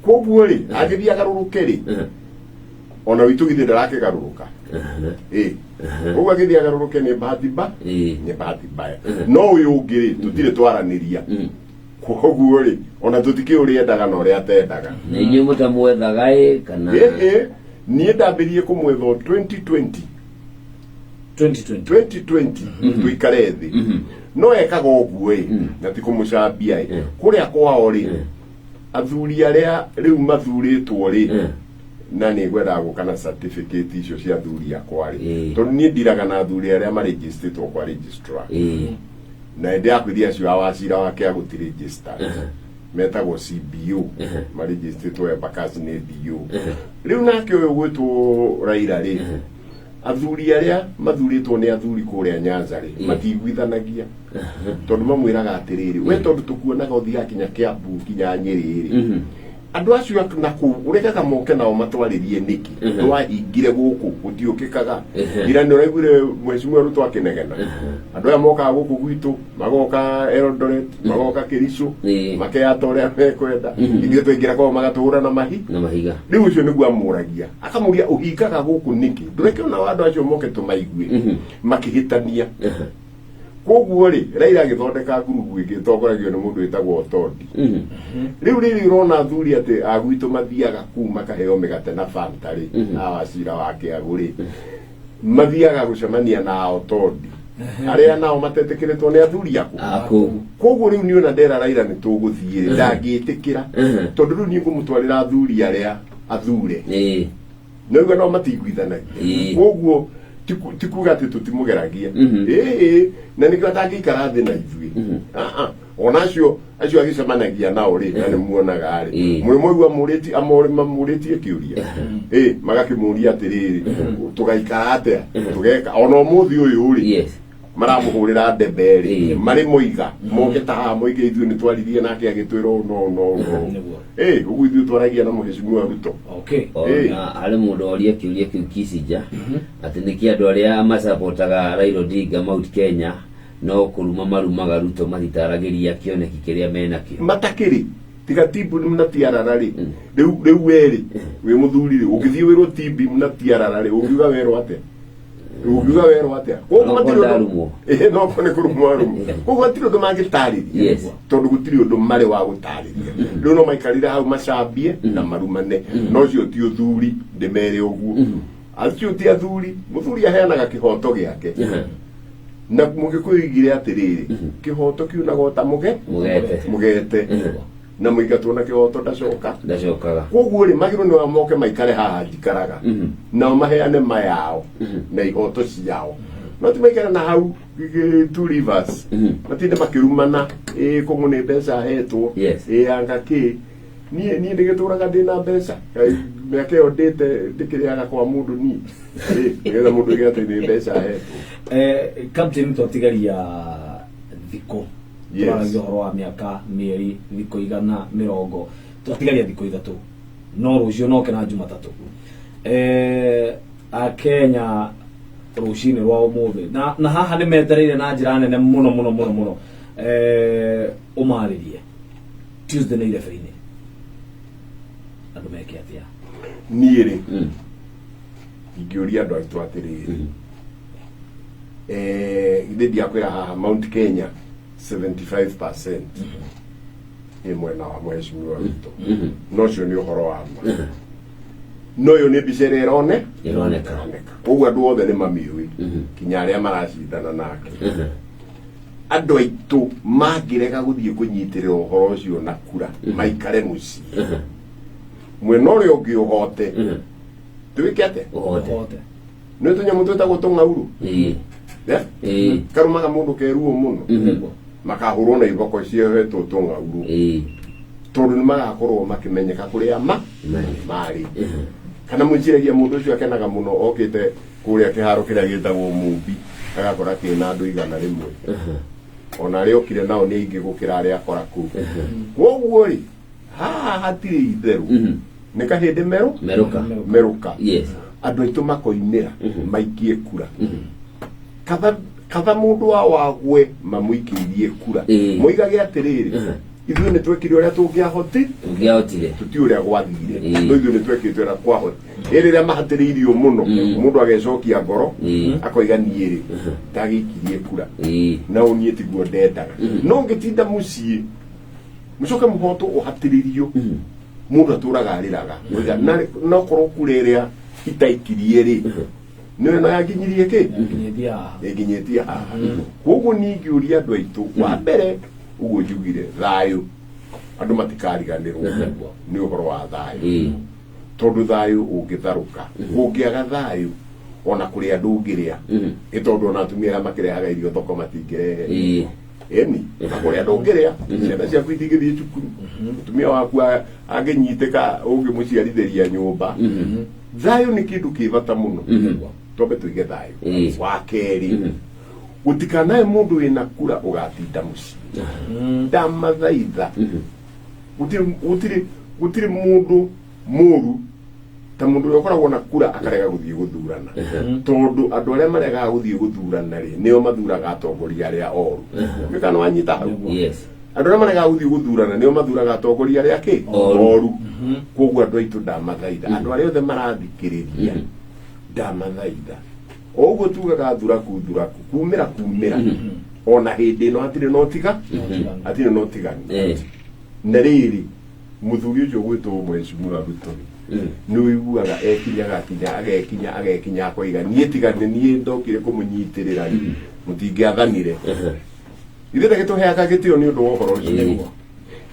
koguo-rĩ angĩthiĩ agarũrũke-rĩ ona witũ githĩ ndarakĩgarũrũka koguo agĩthiĩ agarũrũke nĩ bahati mbaya no ũyũ ũngĩ-rĩ tũtirĩ twaranĩria koguo-rĩ ona tũtikĩũrĩendaga na ũrĩa atendaga na inyuĩ mũtamwethaga kana niĩ ndambĩrĩrie kũmwetha 2020 tuikare thĩ no ekaga ũguo na ti kũmũcambia kũrĩa kwao-rĩ athuri arĩa rĩu mathurĩtwo-rĩ na nĩ ngwendaga gũka na certificate icio cia athuri akwa-rĩ tondũ niĩ ndiraga na athuri arĩa marĩgĩstĩtwo kwa registrar na hĩndĩ ya kwĩria acio awacira wake agũtirĩgĩsta metagwo CBO marĩgĩstĩtwo Embakasi nĩ DO rĩu nake ũyũ gwĩtwo Raila-rĩ athuri arĩa mathurĩtwo nĩ athuri kũrĩa Nyanza-rĩ matiguithanagia tondũ mamwĩraga atĩrĩrĩ we tondũ tũkuonaga ũthiaga kinya Kiambu kinya Nyĩrĩ-rĩ andũ acio nakũu ũrekaga moke nao matwarĩrie nĩkĩ twahingire gũkũ gũtiũkĩkaga ira nĩ ũraiguire Mheshimiwa Ruto akĩnegena andũ aya mokaga gũkũ gwitũ magoka Eldoret magoka Kericho makeyata ũrĩa mekwenda ithuĩ twaingĩra kwao magatũhũra na mahiga rĩu ũcio nĩguo amũragia akamũria ũhingaga gũkũ nĩkĩ ndũrekĩona andũ acio moke tũmaigue makĩhĩtania koguo-rĩ Raila agĩthondeka ngurubu ĩngĩ ĩtongoragio nĩ mũndũ wĩtagwo Otondi rĩu rĩrĩ ũrona athuri atĩ agwitũ mathiaga kuu makaheo mĩgate na Fanta-rĩ na wacira wake agũrĩ mathiaga gũcemania na Otondi arĩa nao matetĩkĩrĩtwo nĩ athuri akũ koguo rĩu niĩ ona ndera Raila nĩ tũgũthiĩ ndangĩtĩkĩra tondũ rĩu niĩ ngũmũtwarĩra athuri arĩa athure noigua no matiguithanagia koguo tikuga atĩ tũtimũgeragia na nĩkĩo atangĩikara thĩ na ithuĩ ona acio agĩcemanagia nao-rĩ na nĩ muonaga-rĩ mũrĩmoigua mamũrĩtie kĩũria magakĩmũria atĩrĩrĩ tũgaikara atĩa tũgeka ona ũmũthĩ ũyũ-rĩ maramuhurira ndeberi mari muiga moke ta moige ithu ni twaririe nake agitwiro no ugu ithu twaragia na muheshimiwa Ruto. Okay. Ale mundu oria kiuria kiu Kisija ati niki andu aria amasapotaga Raila Odinga Mount Kenya no kuruma marumaga Ruto matitaragiria kioneki kiria mena kio matakiri tiga tibu ni mnatiarara ri riu weri wi muthuri ri ugithie wiro tibi mnatiarara ri ugiuga wero atia ko matiro no kone kurumwaru ko matiro do magitariria tondu gutiri undu mari wa gutariria riu no maikarira hau macambie na marumane no cio ti uthuri ndemere uguo acio ti athuri muthuri aheanaga kihoto giake na mugikuigire atiriri kihoto kiunaga ta mugete na muigatwo na kihoto ndacokaga koguo ri magiru ni wamoke maikare haha njikaraga na maheane mayao na ihoto ciao no ti maikare na hau two rivers matinde makirumana komune mbeca hetwo anga ki nie ndigituraga ndina mbeca miaka iyo ndikiriaga kwa mundu ni ngetha mundu igate ni mbeca hetwo captain totigaria thiko turagia horo wa miaka mieri thiko igana mirongo tutigaria thiko ithatu no rucio no kena Jumatatu a Kenya rucini rwa umuthi na haha ni metereire na njira nene muno umaririe Tuesday ni referee andu meke atia niiri ingiuria andu aitu atiriri ithe ndiakwira haha Mount Kenya 75% ni mwena wa mheshimiwa Ruto no cio ni uhoro wa no yo ni bicere ironeka koguo andu othe ni mamiui kinya aria maracindana nake andu aitu mangirega guthie kunyitirira uhoro ucio na kura maikare muci mwena uria ungi uhote tuwike ate uhote no tunyamu twetagwo tung'auru karumaga mundu keruo muno makahurwo na iboko ciehetwo tung'auru tondu ni magakorwo makimenyeka kuria mari kana munjiragia mundu ucio akenaga muno okite kuria kiharo kiria gitagwo Mumbi agakora kina andu igana rimwe ona ri okire nao ni ingi gukira aria akora ku koguo ri haha hatiri itheru ni kahindi meruka andu aitu makoimira maikie kura kava mundu wa wagwe mamuikirie kura moigage atiriri ithuĩ nĩ twekire ũrĩa tũngĩahotire tuti ũrĩa gwathire no ithuĩ nĩ twekĩte ũrĩa kwahota rĩrĩa mahatĩrĩirio mũno mũndũ agecokia ngoro akoiga niĩ rĩ ndagĩikirie kura na ũniĩ tiguo ndendaga no ngĩtinda mũciĩ mũcoke mũhoto ũhatĩrĩrio mũndũ atũraga arĩraga no korwo kura ĩrĩa itaikirie rĩ nĩwe no yanginyirie kĩ ĩnginyĩtie haha koguo niĩ ngĩũria andũ aitũ wa mbere uguo njugire thayo andu matikariganirwo ni uhoro wa thayo tondu thayo ungitharuka ungiaga thayo ona kuri andu ungiria itondu ona atumia aria makirehaga irio thoko matingirehe eni kuri andu ungiria ciana ciaku itingithie cukuru atumia waku anginyitika ungimuciarithiria nyumba thayo ni kindu kibata muno tobe tuige thayo wa keri utikanae mundu wina kura ugatinda muci ndamathaitha gutiri mundu muru ta mundu uria ukoragwo na kura akarega guthie guthurana tondu andu aria marega guthie guthurana ri nio mathuraga atongoria aria oru kana wanyita hau andu aria marega guthie guthurana nio mathuraga atongoria aria ki oru koguo andu aitu ndamathaitha andu aria othe marathikiriria ndamathaitha oguo tugaga thuraku kumira ona hindi no atire no tigani na riri muthuri ucio gwitwo mheshimiwa Ruto ni wiguaga agekinya akoiga nie tigane nie ndokire kumunyitirira mutingiathanire ithe ndagituheaga gitio ni undu wa uhoro ucio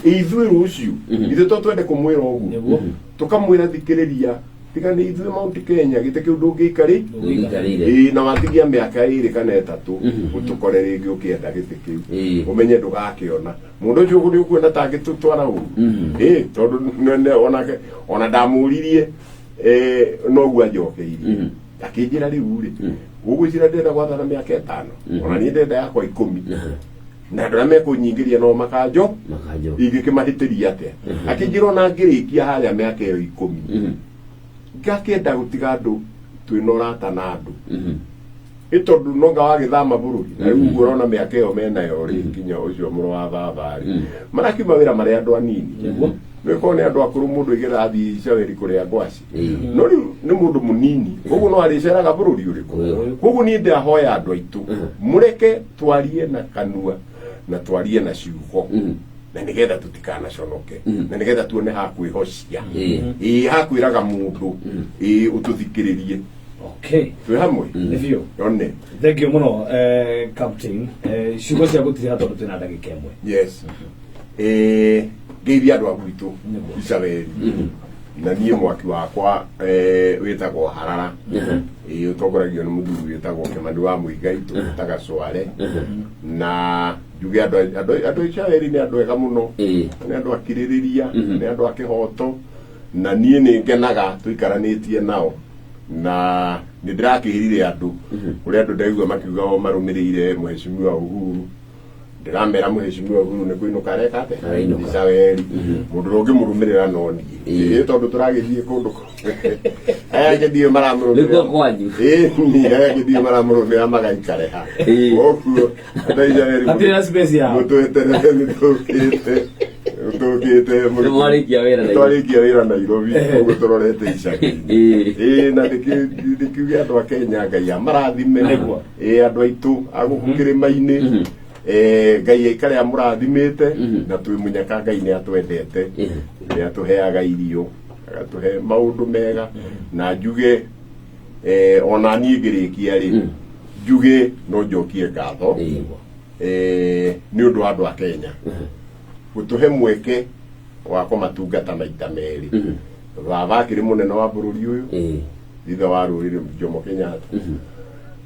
ithuĩ rucio ithuĩ to twende kumwira uguo tukamwira thikiriria tigane ithuĩ Mount Kenya gite kiu ndungiikarire na watigia miaka 2 kana 3 utukore ringi ukienda gite kiu umenye ndugakiona mundu ucio guri ukuona ta gitutwara uru tondu ona ndamuririe no gua njokeirie akinjira riu ri ugwicira ndenda gwathana mĩaka 5 ona niĩ ndenda yakwa 10 na andũ arĩa mekũnyingĩria no makanjo ingĩkĩmahĩtĩria atĩa akĩnjĩra ona ngĩrĩkia harĩa mĩaka ĩyo 10 ngakĩenda gũtiga andũ twĩna ũrata na andũ ĩ tondũ nonga wagĩthama bũrũri na rĩu ũguo ũrona mĩaka ĩyo menayo rĩ nginya ũcio mũrũ wa thabarĩ marakiuma wĩra marĩ andũ anini nĩkorwo nĩ andũ akũrũ mũndũ igĩra athiĩ icawĩri kũrĩa ngwacĩ no rĩu nĩ mũndũ mũnini koguo no arĩceraga bũrũri ũrĩkũ koguo niĩ ndĩrahoya andũ aitũ mũreke twarie na kanua na twarie na ciugo na nigetha tutikanaconoke na nigetha tuone hakwĩhocia hakwĩraga mũndũ ũtũthikĩrĩrie. Okay. Twe hamwe. Nĩbiũ. Yone. Thank you mũno captain. Ciugo cia gũtira tondũ twĩna ndagĩka ĩmwe. Yes. Ngeithia andũ a gwitũ Icaweri na niĩ mwaki wakwa wĩtagwo Harara ũtongoragio nĩ mũthuri wĩtagwo Kĩmani wa Mũigai tũgĩtaga Sware na njuge andũ Icaweri nĩ andũ ega mũno nĩ andũ akirĩrĩria nĩ andũ a kĩhoto na niĩ nĩ ngenaga tũikaranĩtie nao na nĩ ndĩrakĩhĩrire andũ kũrĩa andũ ndaigua makiuga marũmĩrĩire Mheshimiwa Uhuru ndiramera Mheshimiwa Uhuru nĩ kũinũka areka atĩa Icaweri mũndũ ũrĩa ũngĩmũrũmĩrĩra no niĩ tondũ tũragĩthiĩ kũndũ aya ngĩthiĩ maramũrũmĩra magaikare ha ũguo andũ Icaweri mũtweterere twarĩkia wĩra Nairobi ũguo tũrorete Icaweri na ndĩkiuge andũ a Kenya Ngai amarathime andũ aitũ a gũkũ kĩrĩma-inĩ Ngai aikare amũrathimĩte na twĩ mũnyaka Ngai nĩ atwendete nĩ atũheaga irio agatũhe maũndũ mega na njuge ona niĩ ngĩrĩkia rĩ njuge no njokie ngatho nĩ ũndũ wa andũ a Kenya gũtũhe mweke wa kũmatungata maita merĩ baba akĩrĩ mũnene wa bũrũri ũyũ thutha wa Rũrĩrĩ Jomo Kenyatta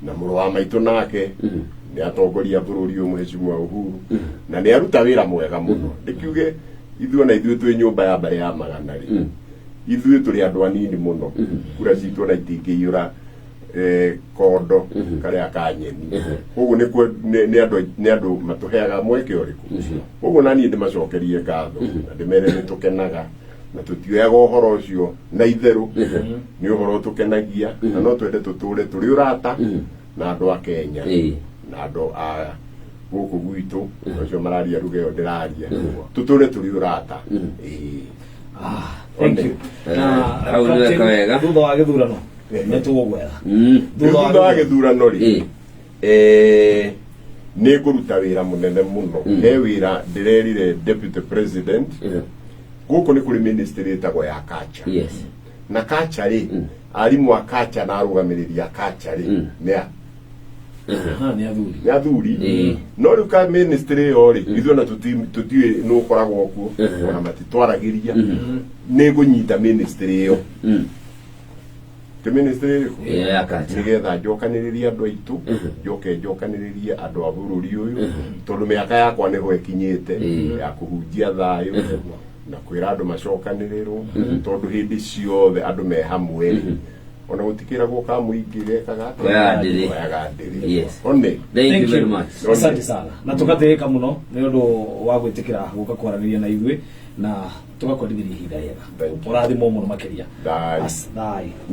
na mũrũ wa maitũ nake nĩ atongoria bũrũri ũyũ Mheshimiwa Uhuru na nĩ aruta wĩra mwega mũno ndĩkiuge ithuĩ na ithuĩ twĩ nyũmba ya mbere ya magana rĩ ithuĩ tũrĩ andũ anini mũno kura citũ na itingĩiyũra kondo karĩa ka nyeni ũguo nĩ andũ matũheaga mweke ũrĩkũ ũguo naniĩ ndĩmacokerie ngatho na ndĩmere nĩ tũkenaga na tũtioyaga ũhoro ũcio na itherũ nĩ ũhoro ũtũkenagia na no twende tũtũre tũrĩ ũrata na andũ a Kenya na andũ a gũkũ gwitũ ũcio mararia ruga ĩyo ndĩraria tũtũre tũrĩ ũrata. Thank you. Thutha wa gĩthurano nĩtũgwetha thutha wa gĩthurano rĩ nĩ ngũruta wĩra mũnene mũno he wĩra ndĩrerire Deputy President gũkũ nĩ kũrĩ ministry ĩtagwo ya culture na culture rĩ arimũ a culture na arũgamĩrĩri a culture rĩ nĩ athuri no rĩu ka ministry ĩyo rĩ ithuĩ na tũtiũĩ nũ ũkoragwo kuo ona matitwaragĩria nĩ ngũnyita ministry ĩyo ministry nĩgetha njokanĩrĩrie andũ aitũ njoke njokanĩrĩrie andũ a bũrũri ũyũ tondũ mĩaka yakwa nĩho ĩkinyĩte ya kũhunjia thayũ na kwĩra andũ macokanĩrĩrwo tondũ hĩndĩ ciothe andũ me hamwe ona gũtikĩragwo ka mũingĩ gekaga ndĩrĩ. Thank you very much. Asante sana na tũgathĩĩka mũno nĩ ũndũ wa gwĩtĩkĩra gũka kwaranĩria na ithuĩ na tũgakwendithĩria ihinda rĩega ũrathimwo mũno makĩria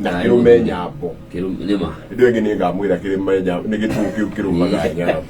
na kĩrũme nyambo nĩma hĩndĩ ĩngĩ nĩ ngamwĩra kĩrĩma nĩ gĩtũngũ kĩu kĩrũmaga nyambo.